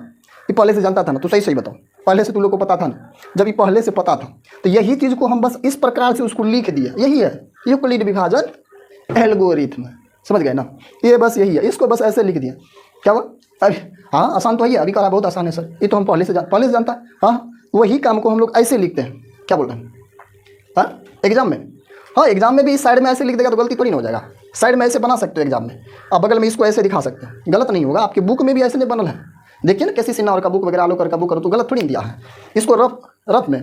ये पहले से जानता था ना, तो सही बताओ, पहले से तुम लोग को पता था ना, जब ये पहले से पता था तो यही चीज़ को हम बस इस प्रकार से उसको लिख दिया, यही है यूक्लिड विभाजन एल्गोरिथम। समझ गए ना, ये बस यही है, इसको बस ऐसे लिख दिया। क्या हुआ? अरे हाँ आसान तो है, अभी कहा बहुत आसान है सर, ये तो हम पहले से जानता है। हाँ वही काम को हम लोग ऐसे लिखते हैं। क्या बोल रहे हैं? हाँ एग्जाम में, हाँ एग्जाम में भी इस साइड में ऐसे लिख देगा तो गलती थोड़ी ना हो जाएगा। साइड में ऐसे बना सकते हो एग्जाम में, अब बगल में इसको ऐसे दिखा सकते हैं, गलत नहीं होगा। आपकी बुक में भी ऐसे नहीं बनल है, देखिए ना कैसी सिन्हा और का बुक वगैरह आलोकर का बुक करो तो गलत थोड़ी दिया है। इसको रफ में,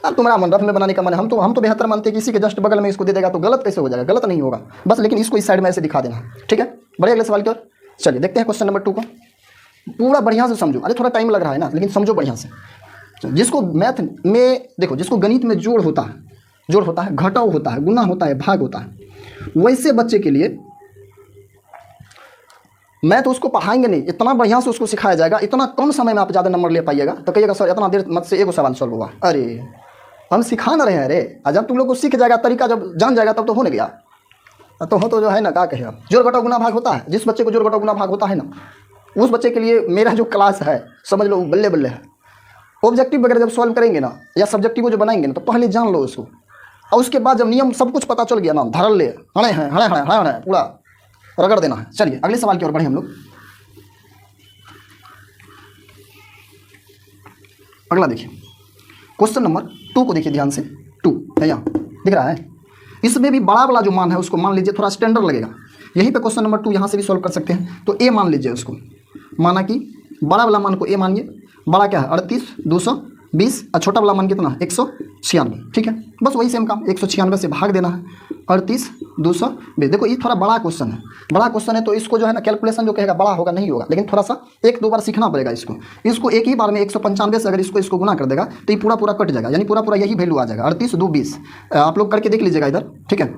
अब तुम्हारा मन रफ में बनाने का मन है, हम तो बेहतर मानते हैं कि इसी के जस्ट बगल में इसको दे देगा तो गलत कैसे हो जाएगा? गलत नहीं होगा बस, लेकिन इसको इस साइड में ऐसे दिखा देना। ठीक है, बढ़िया। अगले सवाल की ओर चलिए, देखते हैं क्वेश्चन नंबर 2 को। पूरा बढ़िया से समझो, अरे थोड़ा टाइम लग रहा है ना, लेकिन समझो बढ़िया से। जिसको मैथ में देखो, जिसको गणित में जोड़ होता है, घटाव होता है, गुना होता है, भाग होता है, वैसे बच्चे के लिए मैं तो उसको पढ़ाएंगे नहीं, इतना बढ़िया से उसको सिखाया जाएगा, इतना कम समय में आप ज़्यादा नंबर ले पाइएगा। तो कहिएगा सर इतना देर मत से एगो सवाल सॉल्व हुआ, अरे हम सिखा ना रहे हैं रे। जब तुम लोग को सीख जाएगा, तरीका जब जान जाएगा तब तो होने गया। तो जो है ना, क्या कहे, अब जोड़ घटाव गुना भाग होता है, जिस बच्चे को जोड़ घटाव गुना भाग होता है ना, उस बच्चे के लिए मेरा जो क्लास है समझ लो बल्ले बल्ले है। ऑब्जेक्टिव वगैरह जब सॉल्व करेंगे ना, या सब्जेक्टिव जो बनाएंगे ना, तो पहले जान लो उसको, और उसके बाद जब नियम सब कुछ पता चल गया ना, धरल ले हड़े पूरा रगड़ देना है। चलिए अगले सवाल की ओर बढ़े हम लोग। अगला देखिए, क्वेश्चन नंबर 2 को देखिए ध्यान से। 2 है यहाँ दिख रहा है, इसमें भी बड़ा वाला जो मान है उसको मान लीजिए थोड़ा स्टैंडर्ड लगेगा। यहीं पे क्वेश्चन नंबर 2 यहाँ से भी सॉल्व कर सकते हैं। तो ए मान लीजिए उसको, माना कि बड़ा वाला मान को ए मानिए। बड़ा क्या है? 38 220, और छोटा वाला मान कितना? 196। ठीक है, बस वही सेम काम, 196 से भाग देना है 38 220। देखो ये थोड़ा बड़ा क्वेश्चन है, तो इसको जो है ना कैलकुलेशन जो कहेगा बड़ा होगा नहीं होगा, लेकिन थोड़ा सा 1-2 बार सीखना पड़ेगा इसको एक ही बार में 195 से अगर इसको गुना कर देगा तो ये पूरा कट जाएगा, यानी पूरा यही वैल्यू आ जाएगा 38 220। आप लोग करके देख लीजिएगा इधर। ठीक है,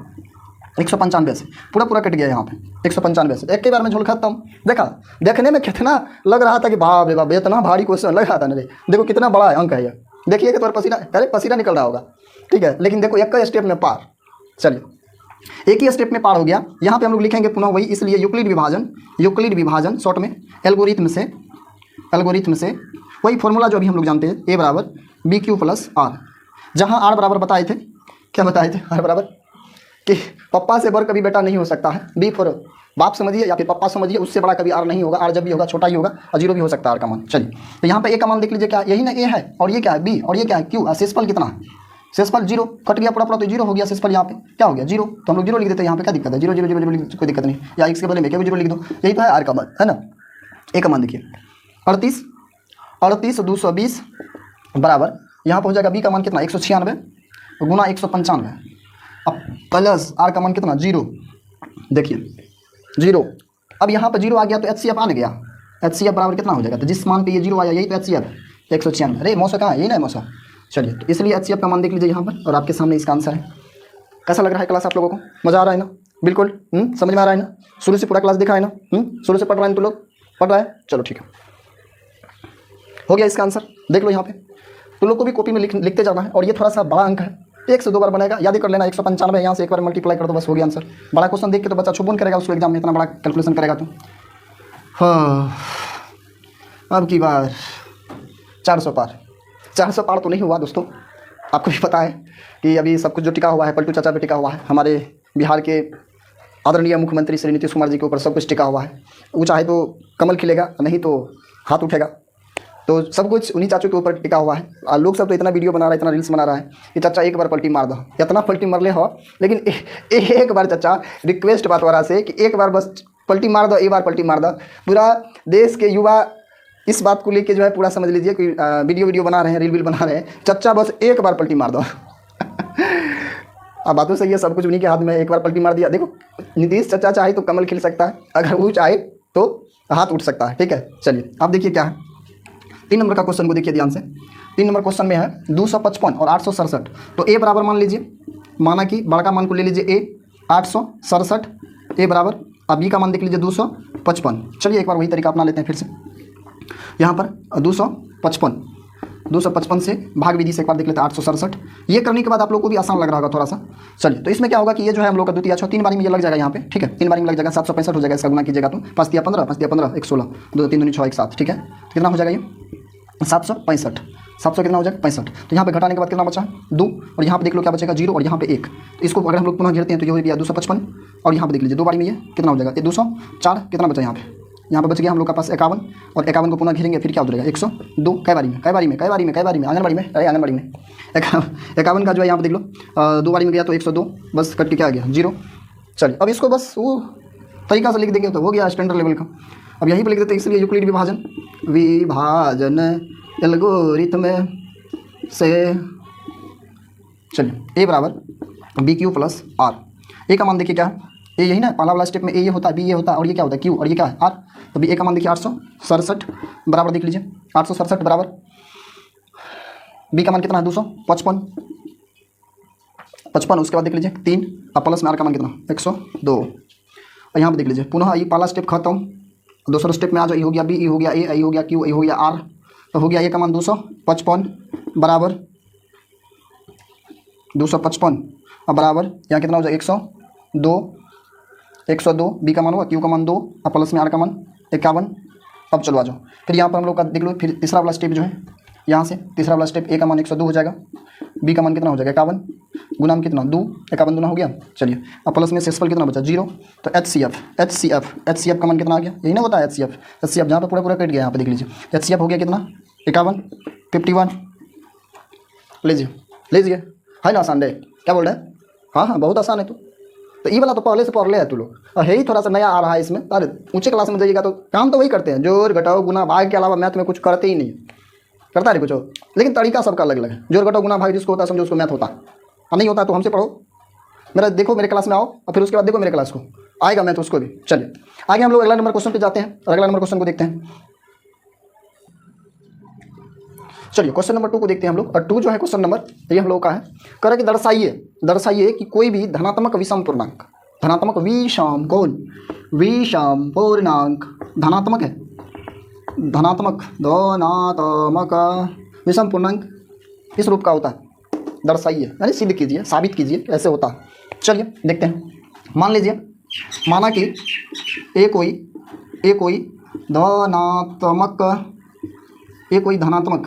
195 से पूरा कट गया यहाँ पे, 195 से एक ही बार में झोल खाता हूँ। देखा, देखने में कितना लग रहा था कि बाप रे बाप इतना भारी क्वेश्चन लग रहा था ना रे। देखो कितना बड़ा है अंक है ये, देखिए कि तुम्हारा पसीना निकल रहा होगा। ठीक है, लेकिन देखो एक स्टेप में पार। चलिए एक ही स्टेप में पार हो गया। यहाँ पे हम लोग लिखेंगे पुनः वही, इसलिए यूक्लिड विभाजन शॉर्ट में एल्गोरिथम से वही फॉर्मूला जो अभी हम लोग जानते हैं, ए बराबर BQ + R। जहाँ R बराबर बताए थे, क्या बताए थे? R बराबर कि पप्पा से बड़ा कभी बेटा नहीं हो सकता है, बी फॉर बाप समझिए या फिर पप्पा समझिए, उससे बड़ा कभी आर नहीं होगा। आर जब भी होगा छोटा ही होगा, और 0 भी हो सकता है आर का मान। चलिए तो यहाँ पे ए का मान देख लीजिए, क्या यही ना ए है, और ये क्या है बी, और ये क्या है क्यू। शेषफल कितना है? शेषफल 0, कट गया पूरा तो 0 हो गया शेषफल। यहाँ पे क्या हो गया? 0। तो हम लोग 0 लिख देते हैं। यहाँ पे क्या दिक्कत है? 0 0 0 0 कोई दिक्कत नहीं, या x के बदले में क्या 0 लिख दो, यही तो है आर का मान, है ना। ए का मान देखिए 38 220 बराबर यहाँ पर हो जाएगा बी का मान कितना? 196 गुना 195, अब प्लस आर का मान कितना? 0। देखिए 0, अब यहाँ पर 0 आ गया तो HCF आ गया। HCF बराबर कितना हो जाएगा? तो जिस मान पे ये 0 आया यही तो HCF 196। अरे मौसा कहाँ है? यही ना मौसा। चलिए तो इसलिए HCF का मान देख लीजिए यहाँ पर, और आपके सामने इसका आंसर है। कैसा लग रहा है क्लास आप लोगों को? मज़ा आ रहा है ना? बिल्कुल समझ में आ रहा है ना? शुरू से पूरा क्लास देखा है ना? शुरू से पढ़ रहा है तो लोग पढ़ रहा है। चलो ठीक है, हो गया इसका आंसर। देख लो यहाँ पे, तुम लोग को भी कॉपी में लिखते जाना है। और ये थोड़ा सा बड़ा अंक है, 1 से 2 बार बनेगा, याद ही कर लेना। 195 यहाँ से एक बार मल्टीप्लाई कर दो, बस हो गया आंसर। बड़ा क्वेश्चन देख के तो बच्चा छुपन करेगा उसको एग्जाम में, इतना बड़ा कैलकुलेशन करेगा तो। हाँ अब की बार 400 पार तो नहीं हुआ दोस्तों। आपको भी पता है कि अभी सब कुछ जो टिका हुआ है पलटू चाचा पे टिका हुआ है, हमारे बिहार के आदरणीय मुख्यमंत्री श्री नीतीश कुमार जी के ऊपर सब कुछ टिका हुआ है। वो चाहे तो कमल खिलेगा, नहीं तो हाथ उठेगा, तो सब कुछ उन्हीं चाचू के ऊपर टिका हुआ है। और लोग सब तो इतना वीडियो बना रहा है, इतना रील्स बना रहा है कि चाचा एक बार पलटी मार दो, इतना पलटी मार ले हो, लेकिन एक बार चाचा रिक्वेस्ट बात हो रहा से कि एक बार बस पलटी मार दो, एक बार पलटी मार दो। पूरा देश के युवा इस बात को लेके जो है पूरा समझ लीजिए कि वीडियो बना रहे हैं, रील बना रहे हैं, चाचा बस एक बार पलटी मार दो। अब बात तो सही है, सब कुछ उन्हीं के हाथ में, एक बार पलटी मार दिया। देखो नीतीश चाचा चाहे तो कमल खिल सकता है, अगर वो चाहे तो हाथ उठ सकता है। ठीक है, चलिए अब देखिए क्या है 3 नंबर का क्वेश्चन को देखिए ध्यान से। 3 नंबर क्वेश्चन में है 255 और 867। तो ए बराबर मान लीजिए, माना कि बड़ा का मान को ले लीजिए ए 867, ए बराबर, अब बी का मान देख लीजिए 255। चलिए एक बार वही तरीका अपना लेते हैं फिर से। यहाँ पर 255 से भाग विधि से एक बार देख लेते हैं 867। ये करने के बाद आप लोग को भी आसान लग रहा होगा थोड़ा सा। चलिए तो इसमें क्या होगा कि ये जो है हम लोग का द्वितीय 3 बारी में ये लग जाएगा यहाँ पे। ठीक है, 3 बारी में लग जाएगा, 765 हो जाएगा। इसका गुना कीजिएगा तो 5 दिया 15, 5 दिया 15, 116, 2 3 दूनी 6 1 7। ठीक है, कितना हो जाएगा ये? 765। 700 कितना हो जाएगा 65। तो यहाँ पे घटाने के बाद कितना बचा 2, और यहाँ पे देख लो क्या बचेगा 0, और यहाँ पे 1। तो इसको अगर हम लोग पुनः घेरते हैं तो ये हो गया 255, और यहाँ पे देख लीजिए 2 बारी में ये कितना हो जाएगा, ये 204, कितना बचा यहाँ पे, यहाँ पे बच गया हम लोग का पास 51, और 51 को पुनः घेरेंगे फिर क्या उतरेगा 102। कई बारी में आंगनबाड़ी में, अरे आंगनबाड़ी में 51 का जो है यहाँ पे देख लो 2 बारी में गया तो 102, बस कट के क्या आ गया 0। चलिए अब इसको बस वो तरीका से लिख देंगे तो हो गया स्टैंडर्ड लेवल का। अब यहीं पे लिख देते हैं, इसलिए यूक्लिड विभाजन एल्गोरिथम से चलिए a बराबर बी क्यू प्लस आर। ए का मान देखिए क्या है, ए यही ना पहला वाला स्टेप में ए ये होता है, बी ये होता है, और ये क्या होता है क्यू, और ये क्या है आर। तो बी ए का मान देखिए 867 बराबर देख लीजिए 867 बराबर बी का मान कितना है 255, उसके बाद देख लीजिए 3, अब प्लस में आर का मान कितना 102। और यहाँ पे देख लीजिए पुनः ये पहला स्टेप खत्म, दूसरा स्टेप में आ जाओ, ये हो गया बी, ये हो गया ए, ये हो गया क्यू, ये हो गया आर। तो हो गया ए का मान 255 बराबर 255 अब बराबर यहाँ कितना हो जाएगा 102, बी का मान हुआ, क्यू का मान 2, अब प्लस में आर का मान 51। अब चलो आ जाओ फिर यहाँ पर हम लोग का देख लो, फिर तीसरा वाला स्टेप जो है यहाँ से तीसरा वाला स्टेप, ए का मान 102 हो जाएगा, बी का मान कितना हो जाएगा 51, गुना में कितना 2, 51 दूना हो गया। चलिए अब प्लस में शेषफल कितना बचा 0। तो एच का मान कितना आ गया, यही ना होता है एच सी एफ जहाँ पर पूरा कट गया, यहाँ पे देख लीजिए एच हो गया कितना 51 लीजिए है ना आसान है, क्या बोल रहे हैं, हाँ बहुत आसान है। तो ये वाला तो पहले से पढ़ ले है तू लोग, और यही थोड़ा सा नया आ रहा है इसमें। अरे ऊंचे क्लास में जाइएगा तो काम तो वही करते हैं, जोड़ घटाओ गुना भाग के अलावा मैथ में कुछ करते ही नहीं, करता नहीं कुछ, लेकिन तरीका सबका अलग अलग है। जोड़ घटाओ गुना भाग जिसको होता है समझो उसको मैथ होता है, और नहीं होता तो हमसे पढ़ो, मेरा देखो मेरे क्लास में आओ, और फिर उसके बाद देखो मेरे क्लास को आएगा मैथ उसको भी। चलिए आगे हम लोग अगला नंबर क्वेश्चन पे जाते हैं, और अगला नंबर क्वेश्चन को देखते हैं। चलिए क्वेश्चन नंबर 2 को देखते हैं हम लोग, और 2 जो है क्वेश्चन नंबर ये हम लोग का है, कह रहा कि दर्शाइए कि कोई भी धनात्मक विषम पूर्णांक, धनात्मक विषम कौन विषम पूर्णांक धनात्मक है, धनात्मक विषम पूर्णांक इस रूप का होता है, दर्शाइए यानी सिद्ध कीजिए, साबित कीजिए कैसे होता है। चलिए देखते हैं। मान लीजिए माना कि ए कोई धनात्मक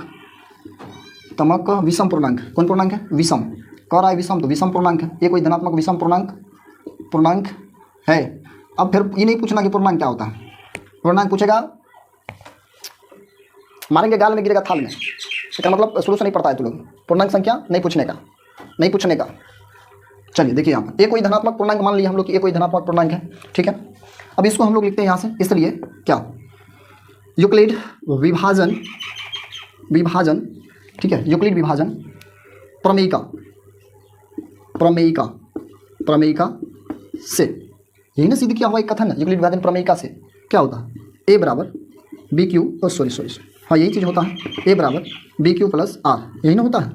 विषम पूर्णांक, कौन पूर्णांक है विषम, कह रहा है विषम तो विषम पूर्णांक है, ये कोई धनात्मक विषम पूर्णांक है। अब फिर ये नहीं पूछना कि पूर्णांक क्या होता है, पूर्णांक पूछेगा मारेंगे गाल में गिरेगा थाल में, इसका मतलब शुरू से नहीं पढ़ता है तो लोग, पूर्णांक संख्या नहीं पूछने का। चलिए देखिए यहाँ पर ये कोई धनात्मक पूर्णांक मान लिया हम लोग कि ये कोई धनात्मक पूर्णांक है, ठीक है। अब इसको हम लोग लिखते हैं यहाँ से, इसलिए क्या यूक्लिड विभाजन ठीक है, यूक्लिड विभाजन प्रमेयिका से, यही ना सिद्ध किया हुआ एक कथन है, यूक्लिड विभाजन प्रमेयिका से क्या होता है, ए बराबर बी क्यू, हाँ यही चीज़ होता है, ए बराबर बी क्यू प्लस आर, यही ना होता है।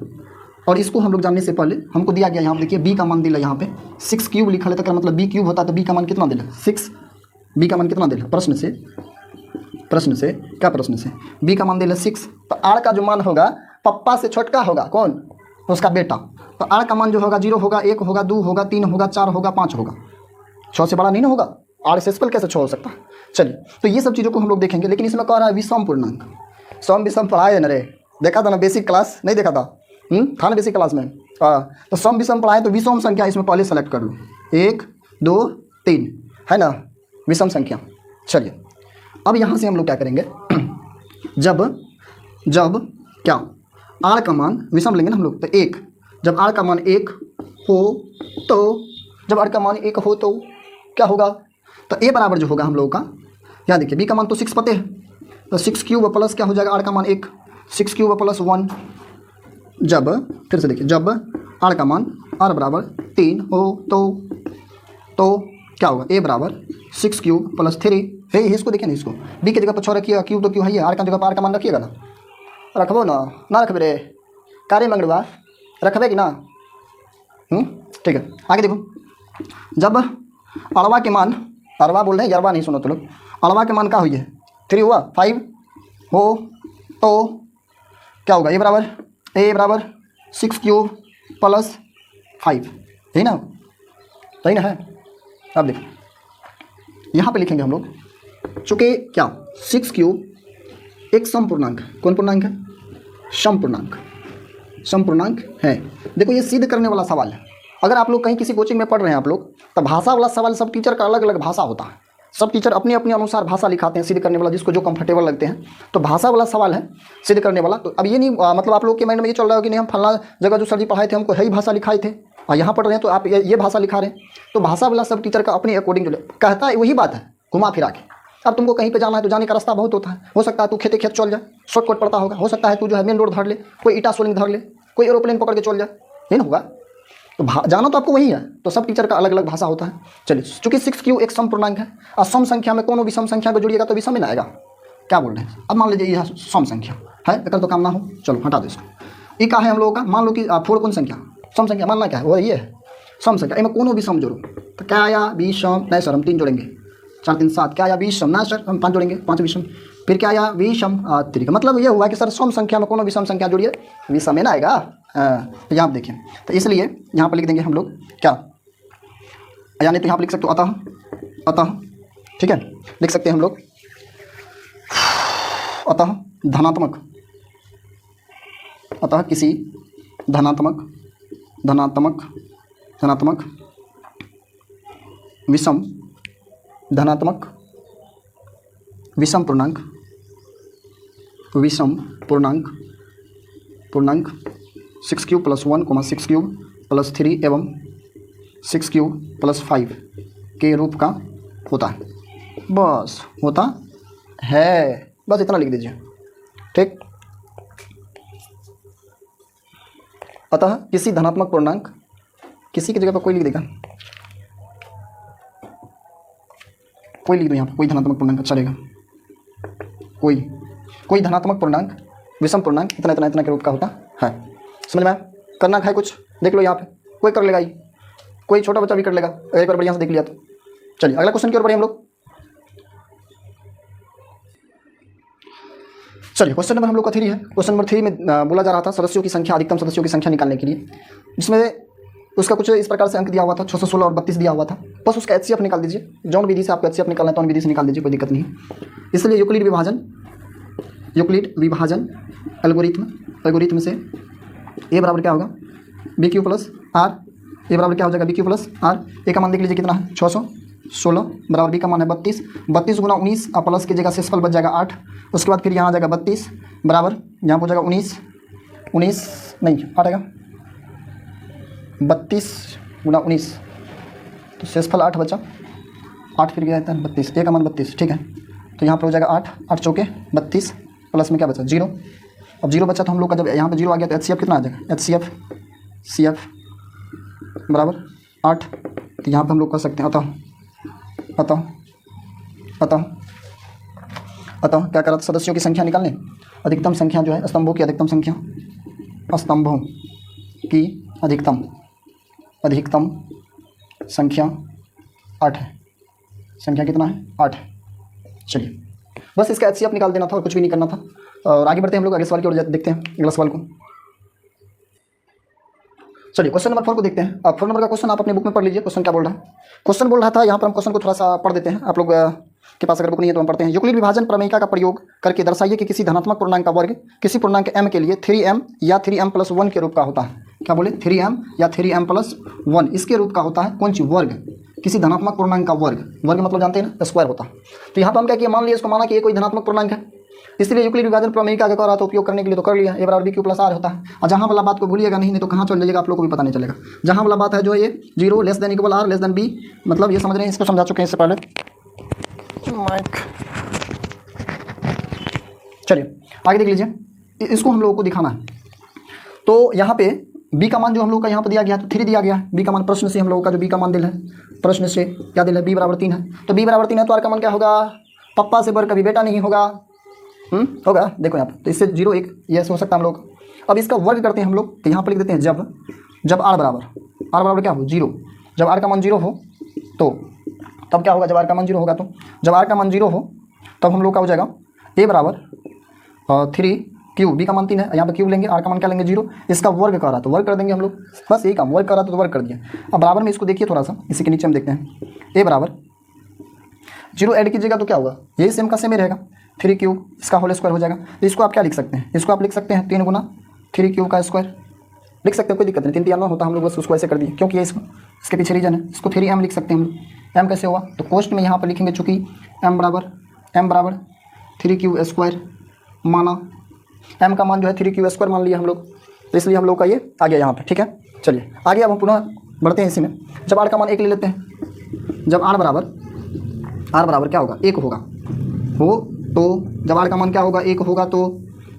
और इसको हम लोग जानने से पहले हमको दिया गया यहाँ पे देखिए बी का मान दिला, यहाँ पे 6 क्यूब लिखा है, तो मतलब बी क्यूब होता है, तो बी का मान कितना दिला 6, बी का मान कितना दिला प्रश्न से बी का मान दिला 6। तो आर का जो मान होगा पप्पा से छोटका होगा कौन, उसका बेटा, तो आर का मान जो होगा 0 होगा, 1 होगा, 2 होगा, 3 होगा, 4 होगा, 5 होगा, 6 से बड़ा नहीं ना होगा, आर से स्पेल कैसे 6 हो सकता है। चलिए तो ये सब चीज़ों को हम लोग देखेंगे, लेकिन इसमें कह रहा है विषम पूर्णांक, सम विषम पढ़ाए न रे, देखा था ना बेसिक क्लास, नहीं देखा था था ना बेसिक क्लास में, तो सम विषम पढ़ाए, तो विषम संख्या इसमें पहले सेलेक्ट कर लो, 1 2 3 है ना विषम संख्या। चलिए अब यहाँ से हम लोग क्या करेंगे, जब क्या आर का मान विषम लेंगे ना हम लोग, तो 1, जब आर का मान 1 हो तो क्या होगा, तो ए बराबर जो होगा हम लोगों का, यहाँ देखिए बी का मान तो 6 पते हैं, तो 6 क्यूब प्लस क्या हो जाएगा आर का मान 1, 6 क्यूब प्लस 1, जब फिर से देखिए जब आर का मान आर बराबर 3 हो तो क्या होगा, ए बराबर 6 क्यूब प्लस 3 है, इसको देखिए ना, इसको बी की जगह पर 6 रखिएगा, क्यूब तो क्यों है, आर का जगह पर आर का मान रखिएगा ना, रखबो ना रखबे रे कार्य मंगड़वा रखबे कि ना, ठीक है। आगे देखो, जब अड़वा के मान, अरवा बोल रहे हैं यरवा नहीं सुनो तो लोग, अड़वा के मान क्या हुई है 3 हुआ 5 हो तो क्या होगा, ए बराबर 6 क्यूब प्लस 5, यही ना है। अब देखो यहाँ पे लिखेंगे हम लोग, चूँकि क्या 6 क्यूब एक सम पूर्णांक, कौन पूर्णांक है समपूर्णांक, समपूर्णांक है। देखो ये सिद्ध करने वाला सवाल है। अगर आप लोग कहीं किसी कोचिंग में पढ़ रहे हैं आप लोग, तो भाषा वाला सवाल सब टीचर का अलग अलग भाषा होता है। सब टीचर अपने अपने अनुसार भाषा लिखाते हैं सिद्ध करने वाला, जिसको जो कंफर्टेबल लगते हैं। तो भाषा वाला सवाल है सिद्ध करने वाला। तो अब ये नहीं मतलब आप लोग के माइंड में ये चल रहा है कि नहीं हम फलना जगह जो सर जी पढ़ाए थे हमको है ही भाषा लिखाए थे और यहाँ पढ़ रहे हैं तो आप ये भाषा लिखा रहे हैं। तो भाषा वाला सब टीचर का अपने अकॉर्डिंग जो कहता है वही बात है, घुमा फिरा के। अब तुमको कहीं पे जाना है तो जाने का रास्ता बहुत होता है। हो सकता है तू खेते खेत चल जाए, शॉर्टकट पड़ता होगा। हो सकता है तू जो है मेन रोड धर ले, कोई ईटा सोलिंग धर ले, कोई एरोप्लेन पकड़ के चल जाए, नहीं ना होगा। तो जाना तो आपको वही है। तो सब टीचर का अलग अलग भाषा होता है। चलिए, चूंकि 6q एक समपूर्णांक है और सम संख्या में कोनो विषम संख्या को जोड़िएगा तो विषम ही ना आएगा। क्या बोल रहे हैं? अब मान लीजिए यह सम संख्या है, अगर तो काम ना हो, चलो हटा दो इसको। ये क्या है हम लोगों का? मान लो कि 4 कौन संख्या, सम संख्या मानना क्या है? वो ये है सम संख्या। इनमें कोनो भी सम जोड़ो तो क्या आया? विषम। नहीं सर हम 3 जोड़ेंगे, 4 3 7। क्या आया? विषम। ना सर हम 5 जोड़ेंगे, 5 विषम। फिर क्या आया? विषम तरीका। मतलब ये हुआ कि सर सम संख्या में कोनो विषम संख्या जोड़िए, विषम है ना आएगा। तो यहाँ आप देखिए, तो इसलिए यहाँ पर लिख देंगे हम लोग क्या, यानी तो यहाँ पर लिख सकते हो अतः, अतः, ठीक है, लिख सकते हैं हम लोग अतः धनात्मक, अतः किसी धनात्मक धनात्मक धनात्मक विषम धनात्मक विषम पूर्णांक, विषम पूर्णांक पूर्णांक 6q + 1, 6q + 3 एवं 6q + 5 के रूप का होता है। बस होता है, बस इतना लिख दीजिए, ठीक। अतः किसी धनात्मक पूर्णांक, किसी की जगह पर कोई लिख देगा, कोई लिख दो यहाँ पर, कोई धनात्मक पूर्णांक चलेगा। कोई धनात्मक पूर्णांक विषम पूर्णांक इतना इतना इतना के रूप का होता है। समझ में आया? करना है कुछ, देख लो यहाँ पे, कोई कर लेगा, ये कोई छोटा बच्चा भी कर लेगा एक बार बढ़िया से देख लिया तो। चलिए अगला क्वेश्चन की ओर बढ़े हम लोग। चलिए क्वेश्चन नंबर हम लोग का 3 है। क्वेश्चन नंबर 3 में बोला जा रहा था सदस्यों की संख्या, अधिकतम सदस्यों की संख्या निकालने के लिए, जिसमें उसका कुछ इस प्रकार से अंक दिया हुआ था, 616 और 32 दिया हुआ था। बस उसका HCF निकाल दीजिए। जौन विधि से आपको HCF निकालना है तो उन विधि से निकाल दीजिए, कोई दिक्कत नहीं है। इसलिए यूक्लिड विभाजन एल्गोरिथम से ए बराबर क्या होगा? BQ + R। ए बराबर क्या हो जाएगा? BQ + R। ए का मान देख लीजिए कितना है? 616 बराबर बी का मान है 32। 32 × 19 और प्लस की जगह शेषफल बच जाएगा 8। उसके बाद फिर यहाँ आ जाएगा 32 बराबर, यहाँ पर हो जाएगा 19 नहीं 8 आएगा, 32 × 19 तो शेषफल 8 बचा, 8 फिर गया था 32, ए का मान 32, ठीक है। तो यहाँ पर हो जाएगा 8 चौके 32 प्लस में क्या बचा? 0। अब 0 बचा तो हम लोग का जब यहाँ पे 0 आ गया तो HCF कितना आ जाएगा? CF बराबर 8। तो यहाँ पे हम लोग कर सकते हैं अतः क्या करा था? सदस्यों की संख्या निकालने, अधिकतम संख्या जो है स्तंभों की अधिकतम संख्या, स्तंभों की अधिकतम संख्या 8 है। संख्या कितना है? 8 है। चलिए बस इसका HCF निकाल देना था और कुछ भी नहीं करना था। और आगे बढ़ते हैं हम लोग अगले सवाल की ओर, देखते हैं अगला सवाल को। चलिए क्वेश्चन नंबर 4 को देखते हैं। 4 नंबर का क्वेश्चन आप अपने बुक में पढ़ लीजिए। क्वेश्चन क्या बोल रहा है? क्वेश्चन बोल रहा था, यहाँ पर हम क्वेश्चन को थोड़ा सा पढ़ देते हैं। आप लोग के पास अगर बुक नहीं है तो हम पढ़ते हैं। यूक्लिड विभाजन प्रमेयिका का प्रयोग करके दर्शाइए कि किसी धनात्मक पूर्णांक का वर्ग किसी पूर्णांक m के लिए 3m या 3m + 1 के रूप का होता है। क्या बोले? 3m या 3m + 1 इसके रूप का होता है। कौन सी? वर्ग। किसी धनात्मक पूर्णांक का वर्ग मतलब जानते हैं ना, स्क्वायर होता है। तो यहाँ पर हम क्या किया? मान लिया इसको, माना कि ये कोई धनात्मक पूर्णांक है, इसलिए यूक्लिड विभाजन प्रमेयिका का कर रहा था उपयोग करने के लिए, तो कर लिया। ए बराबर BQ + R होता है। और जहाँ वाला बात को भूलिएगा नहीं तो कहाँ चल जाएगा आप लोग को भी पता नहीं चलेगा। जहाँ वाला बात है जो है ये 0 ≤ R ≤ B, मतलब ये समझ रहे हैं, इसको समझा चुके हैं इससे पहले। माइक चलिए आगे देख लीजिए, इसको हम लोगों को दिखाना है। तो यहाँ पे B का मान जो हम लोग का यहाँ पर दिया गया है तो 3 दिया गया है। B का मान प्रश्न से हम लोगों का जो B का मान दिल है, प्रश्न से क्या दिल है? B = 3 है। तो B = 3 है तो R का मान क्या होगा? पप्पा से बढ़ कभी बेटा नहीं होगा। होगा, देखो यहाँ पर, तो इससे 0 1 ये हो सकता है हम लोग। अब इसका वर्ग करते हैं हम लोग, तो यहाँ पर लिख देते हैं जब R बराबर क्या हो? 0। जब R का मान 0 हो तो तब क्या होगा? जब R का मान 0 होगा तो जब R का मान 0 हो तब हम लोग का हो जाएगा A = 3Q। B का मान 3 है, यहाँ पर Q लेंगे, R का मान क्या लेंगे? 0। इसका वर्ग कर रहा तो वर्ग कर देंगे हम लोग, बस यही काम। वर्ग कर रहा तो वर्ग कर दिया। अब बराबर में इसको देखिए थोड़ा सा, इसी के नीचे हम देखते हैं। A = 0 ऐड कीजिएगा तो क्या होगा? यही सेम का सेम ही रहेगा। 3 क्यूब इसका होल स्क्वायर हो जाएगा। तो इसको आप क्या लिख सकते हैं, इसको आप लिख सकते हैं 3 गुना 3 क्यूब का स्क्वायर लिख सकते हैं, कोई दिक्कत नहीं। 3 3 9 होता, हम लोग बस उसको ऐसे कर दिए क्योंकि ये इसके पीछे रीजन है। इसको 3m लिख सकते हैं हम लोग। m कैसे हुआ, तो कोष्ट में यहाँ पर लिखेंगे चूँकि m बराबर 3 क्यूब स्क्वायर माना, m का मान जो है 3 क्यूब स्क्वायर मान लिया हम लोग, तो इसलिए हम लोग का ये आ गया यहाँ पर। ठीक है, चलिए आगे अब हम पुनः बढ़ते हैं इसी में। जब r का मान 1 ले लेते हैं, जब r बराबर क्या होगा 1 होगा हो, तो जब r का मान क्या होगा 1 होगा, तो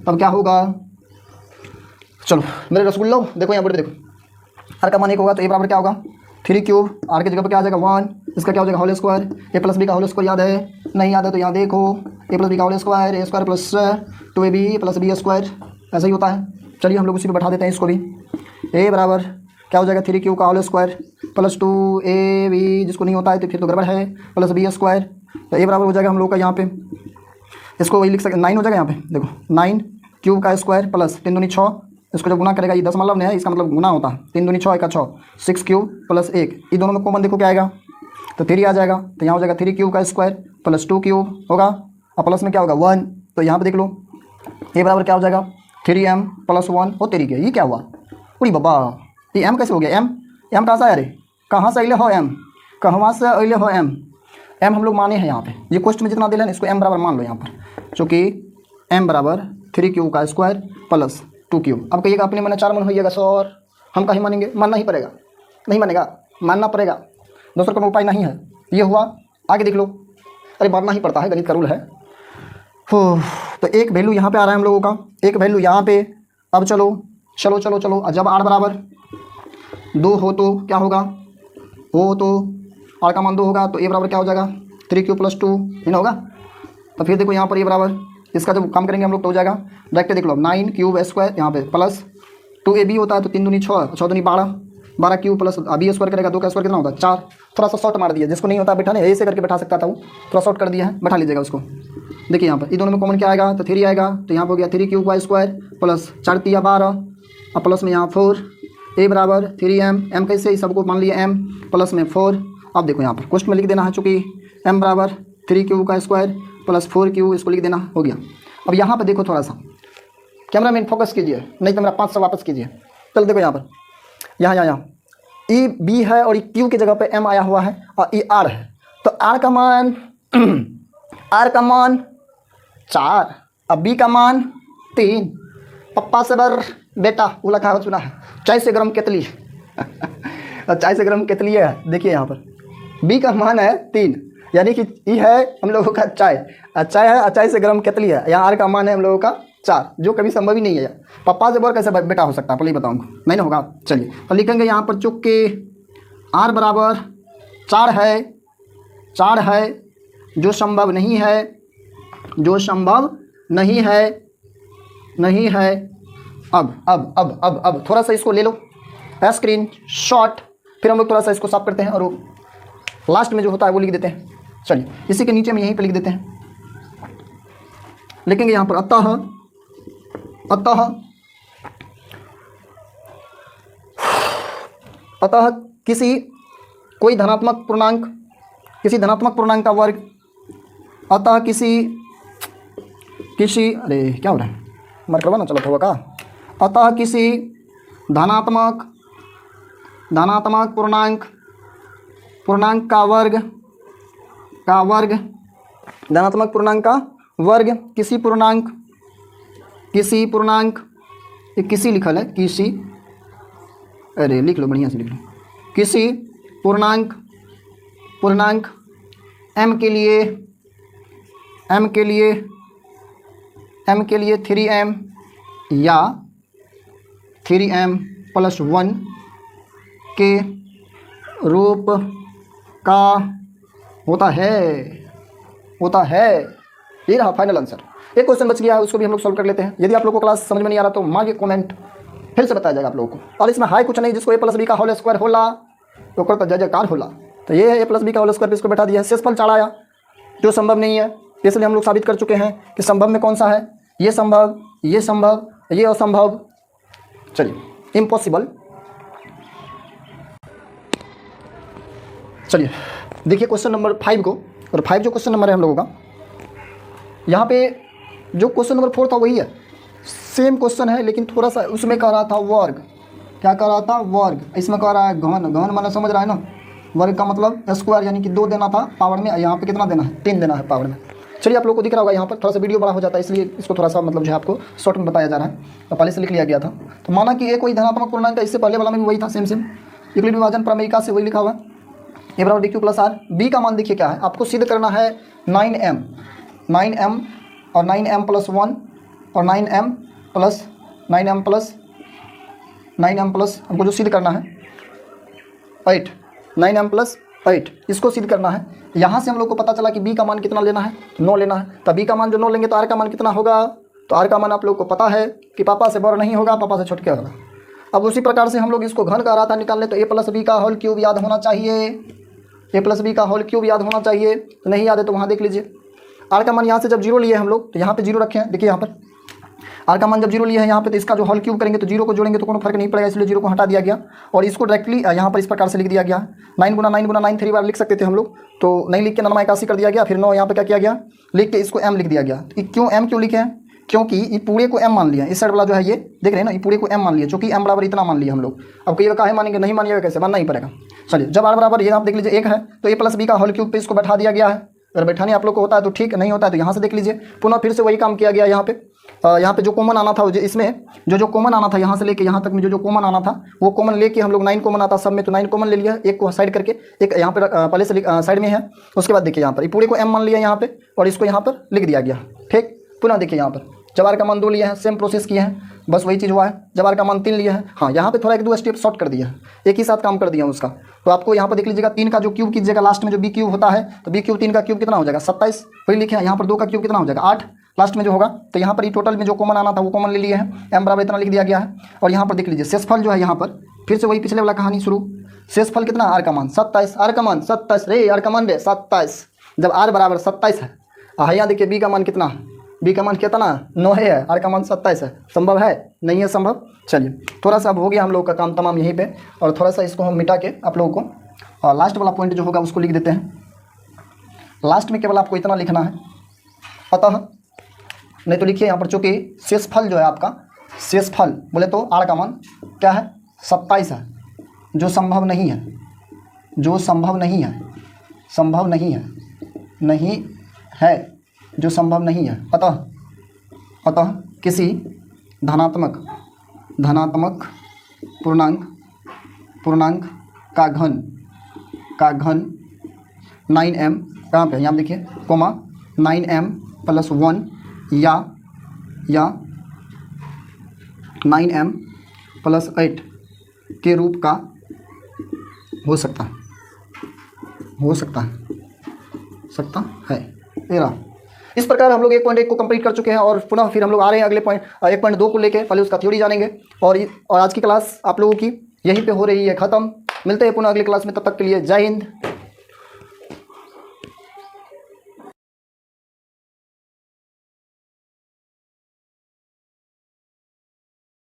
तब क्या होगा, चलो मेरे रसगुल्लो देखो यहाँ पर देखो, r का मान 1 होगा तो a बराबर क्या होगा 3 क्यूब, r की जगह पर क्या आ जाएगा 1, इसका क्या हो जाएगा whole square, a plus B का होल स्क्वायर याद है, नहीं याद है तो यहाँ देखो a प्लस बी का whole square, a square plus 2ab plus B square, ऐसा ही होता है। चलिए हम लोग उसी पे बैठा देते हैं इसको भी। a बराबर क्या हो जाएगा 3 क्यूब का होल स्क्वायर प्लस 2ab, जिसको नहीं होता है तो फिर तो गड़बड़ है, प्लस बी स्क्वायर, तो a बराबर हो जाएगा हम लोग का यहाँ पे, इसको वही लिख सकते 9 हो जाएगा यहाँ पे देखो, 9 क्यूब का स्क्वायर प्लस 3 दूनी 6, इसको जब गुना करेगा ये 10 मतलब नहीं है, इसका मतलब गुना होता है, 3 दूनी 6 6, 6 क्यूब प्लस 1, ये दोनों में कॉमन देखो क्या आएगा, तो 3 आ जाएगा, तो यहाँ हो जाएगा 3 क्यूब का स्क्वायर प्लस 2 क्यूब होगा, और प्लस में क्या होगा 1, तो यहाँ पे देख लो a बराबर क्या हो जाएगा 3m प्लस 1 हो तेरी के, ये क्या हुआ पूरी बाबा, ये m कैसे हो गया, m कहाँ से आया रे, कहाँ से अले हो m, कहाँ से अले हो m हम लोग माने हैं यहाँ पे, ये क्वेश्चन में जितना दे लेना इसको m बराबर मान लो यहाँ पर, चूँकि m बराबर 3 क्यूब का स्क्वायर प्लस 2 क्यूब। अब कहिएगा अपने मन 4 मन होइएगा सर, हम कहीं मानेंगे, मानना ही पड़ेगा, नहीं मानेगा मानना पड़ेगा, दूसरा कोई उपाय नहीं है। ये हुआ, आगे देख लो, अरे मानना ही पड़ता है, गणित का रूल है। तो एक वैल्यू यहाँ पे आ रहा है हम लोगों का, एक वैल्यू यहाँ पे। अब चलो चलो चलो चलो, जब r बराबर 2 हो तो क्या होगा, हो तो r का मान 2 होगा, तो a बराबर क्या हो जाएगा 3 क्यूब प्लस 2 इन होगा। तो फिर देखो यहाँ पर a बराबर, इसका जब काम करेंगे हम लोग तो हो जाएगा डायरेक्ट देख लो 9 क्यूब स्क्वायर यहाँ पे प्लस 2ab होता है, तो 3 दूनी 6, 6 दूनी 12, 12 क्यूब प्लस b स्क्वायर करेगा, 2 का स्क्वायर कितना होता है 4, थोड़ा सा शॉर्ट मार दिया, जिसको नहीं होता बैठा नहीं ऐसे करके बैठा सकता था वो, थोड़ा शॉर्ट कर दिया है, बैठा लीजिएगा उसको। देखिए यहाँ पर ये दोनों में कॉमन क्या आएगा, तो 3 आएगा, तो यहाँ पर हो गया 3 क्यूब का स्क्वायर प्लस 4 3 12, और प्लस में यहाँ 4, a बराबर 3m, कैसे सबको मान लिया m प्लस में 4। अब देखो यहाँ पर क्वेश्चन में लिख देना है, चूँकि m बराबर 3 क्यूब का स्क्वायर प्लस 4 क्यूब, इसको लिख देना हो गया। अब यहाँ पर देखो थोड़ा सा कैमरा मैन फोकस कीजिए, नहीं तो मेरा 500 वापस कीजिए। चल देखो यहाँ पर, यहाँ ई बी है और क्यू की जगह पे m आया हुआ है और ई r है, तो r का मान चार, अब b का मान 3। पप्पा से बर बेटा बोला कहावत सुना है, चाय से गरम केतली चाय से गरम केतली है। देखिए यहाँ पर b का मान है 3, यानी कि ई है हम लोगों का चाय है, चाय से गरम केतली है। यहाँ r का मान है हम लोगों का 4, जो कभी संभव ही नहीं है। पप्पा से बोल कैसे बेटा हो सकता है, पहले बताऊँगा, नहीं ना होगा। चलिए तो लिखेंगे यहाँ पर चूँकि r बराबर 4 है, जो संभव नहीं है। अब थोड़ा सा इसको ले लो स्क्रीन शॉट, फिर हम लोग थोड़ा सा इसको साफ करते हैं और लास्ट में जो होता है वो लिख देते हैं। चलिए इसी के नीचे में यहीं पे लिख देते हैं, लिखेंगे यहाँ पर अतः कोई धनात्मक पूर्णांक का वर्ग, अतः किसी अरे क्या हो रहा है, मर करवा ना चलो होगा का, अतः किसी धनात्मक पूर्णांक का वर्ग, धनात्मक पूर्णांक का वर्ग किसी लिखल है, अरे लिख लो बढ़िया से लिख लो, किसी पूर्णांक m के लिए 3m या 3m प्लस 1 के रूप का होता है। ये रहा फाइनल आंसर। एक क्वेश्चन बच गया है, उसको भी हम लोग सॉल्व कर लेते हैं। यदि आप लोगों को क्लास समझ में नहीं आ रहा तो मांगे कमेंट, फिर से बताया जाएगा आप लोगों को। और इसमें हाई कुछ नहीं, जिसको a प्लस बी का होल स्क्वायर होला तो कर जय जयकार होला, तो ये है a प्लस बी का होल स्क्वायर, इसको बैठा दिया, शेषफल चढ़ाया जो संभव नहीं है, इसलिए हम लोग साबित कर चुके हैं कि संभव में कौन सा है, ये संभव, ये असंभव। चलिए इम्पॉसिबल। चलिए देखिए क्वेश्चन नंबर 5 को, और 5 जो क्वेश्चन नंबर है हम लोगों का, यहाँ पे जो क्वेश्चन नंबर 4 था वही है, सेम क्वेश्चन है, लेकिन थोड़ा सा उसमें कह रहा था वर्ग, क्या कह रहा था वर्ग, इसमें कह रहा है घन। घन माना समझ रहा है ना, वर्ग का मतलब स्क्वायर, यानी कि 2 देना था पावर में, यहाँ पे कितना देना है 3 देना है पावर में। चलिए आप लोग को दिख रहा होगा, यहाँ पर थोड़ा सा वीडियो बड़ा हो जाता है इसलिए इसको थोड़ा सा मतलब जो है आपको शॉर्ट में बताया जा रहा है, तो पहले से लिख लिया गया था। तो माना कि ए कोई धनात्मक पूर्णांक है, इससे पहले वाला में भी वही था, सेम यूक्लिड विभाजन प्रमेयिका से वही लिखा हुआ ए बराबर DQ प्लस आर। बी का मान देखिए क्या है, आपको सिद्ध करना है 9m और 9m प्लस 1 और 9m प्लस 9m प्लस हमको जो सिद्ध करना है 8, 9m प्लस 8, इसको सिद्ध करना है। यहाँ से हम लोग को पता चला कि बी का मान कितना लेना है, 9 लेना है। तो बी का मान जो 9 लेंगे तो आर का मान कितना होगा, तो आर का मान आप लोग को पता है कि पापा से बड़ा नहीं होगा, पापा से छोटे होगा। अब उसी प्रकार से हम लोग इसको घन का रहा था निकालने, तो a प्लस बी का होल क्यूब याद होना चाहिए, a प्लस बी का होल क्यूब याद होना चाहिए। तो नहीं याद है तो वहाँ देख लीजिए। आर का मान यहाँ से जब 0 लिए हम लोग, तो यहाँ पे 0 रखे हैं, देखिए यहाँ पर आर का मान जब 0 लिए है यहाँ पे, तो इसका जो होल क्यूब करेंगे तो 0 को जोड़ेंगे तो कोई फर्क नहीं पड़ेगा, इसलिए 0 को हटा दिया गया और इसको डायरेक्टली यहाँ पर इस प्रकार से लिख दिया गया। 9 गुना 9 3 बार लिख सकते थे हम लोग, तो नहीं लिख के 9 81 कर दिया गया। फिर 9 यहाँ पे क्या किया गया, लिख के इसको m लिख दिया गया। क्यों m क्यों लिखे हैं, क्योंकि ये पूरे को m मान लिया, इस साइड वाला जो है ये देख रहे हैं ना, ये पूरे को m मान लिया, चूंकि m बराबर इतना मान लिया हम लोग। अब कई काहे मानेंगे, नहीं मानिएगा कैसे, मानना ही पड़ेगा। चलिए जब r बराबर ये आप देख लीजिए 1 है, तो a प्लस बी का होल क्यूब पे इसको बैठा दिया गया है। अगर बैठाने आप लोग को होता है तो ठीक, नहीं होता है तो यहाँ से देख लीजिए। पुनः फिर से वही काम किया गया यहाँ पे। यहाँ पे जो कॉमन आना था, इसमें जो कॉमन आना था यहाँ से लेके यहाँ तक में जो कॉमन आना था वो कॉमन लेके हम लोग 9 कॉमन आता सब में, तो 9 कॉमन ले लिया, एक को साइड करके, एक यहाँ पे पहले से साइड में है। उसके बाद देखिए यहाँ पर पूरे को m मान लिया यहाँ पे और इसको यहाँ पर लिख दिया गया। ठीक, पुनः देखिए यहाँ पर जब आर का मान 2 लिया है, सेम प्रोसेस किए हैं, बस वही चीज़ हुआ है। जब आर का मान 3 लिया है, हाँ यहाँ पे थोड़ा 1-2 स्टेप शॉर्ट कर दिया है, एक ही साथ काम कर दिया उसका। तो आपको यहाँ पर देख लीजिएगा 3 का जो क्यूब कीजिएगा लास्ट में जो बी क्यूब होता है, तो बी क्यूब 3 का क्यूब कितना हो जाएगा 27, वही लिखे हैं। यहाँ पर 2 का क्यूब कितना हो जाएगा 8 लास्ट में जो होगा। तो यहाँ पर ये टोटल में जो कॉमन आना था वो कॉमन ले लिए हैं, m बराबर इतना लिख दिया गया है। और यहाँ पर देख लीजिए शेषफल जो है, यहाँ पर फिर से वही पिछले वाला कहानी शुरू। शेषफल कितना, आर का मान 27, आर का मान 27 रे, आर का मान रे 27। जब आर बराबर 27 है, यहाँ देखिए बी का मान कितना, बी का मान कितना 9 है, आर का मान 27 है। संभव है, नहीं है संभव। चलिए थोड़ा सा अब हो गया हम लोग का काम तमाम यहीं पे, और थोड़ा सा इसको हम मिटा के आप लोगों को और लास्ट वाला पॉइंट जो होगा उसको लिख देते हैं। लास्ट में केवल आपको इतना लिखना है, अतः नहीं तो लिखिए यहाँ पर, चूँकि शेषफल जो है आपका, शेषफल बोले तो आर का मान क्या है 27 है, जो संभव नहीं है, जो संभव नहीं है, संभव नहीं है, नहीं है, जो संभव नहीं है। अतः किसी धनात्मक पूर्णांक का घन 9m कहाँ पे, यहाँ देखिए कोमा 9m प्लस 1 या 9m प्लस 8 के रूप का हो सकता है। तेरा इस प्रकार हम लोग 1.1 को कंप्लीट कर चुके हैं, और पुनः फिर हम लोग आ रहे हैं अगले पॉइंट 1.2 को लेके। पहले उसका थ्योरी जानेंगे, और आज की क्लास आप लोगों की यहीं पे हो रही है ख़त्म। मिलते हैं पुनः अगली क्लास में, तब तक के लिए जय हिंद।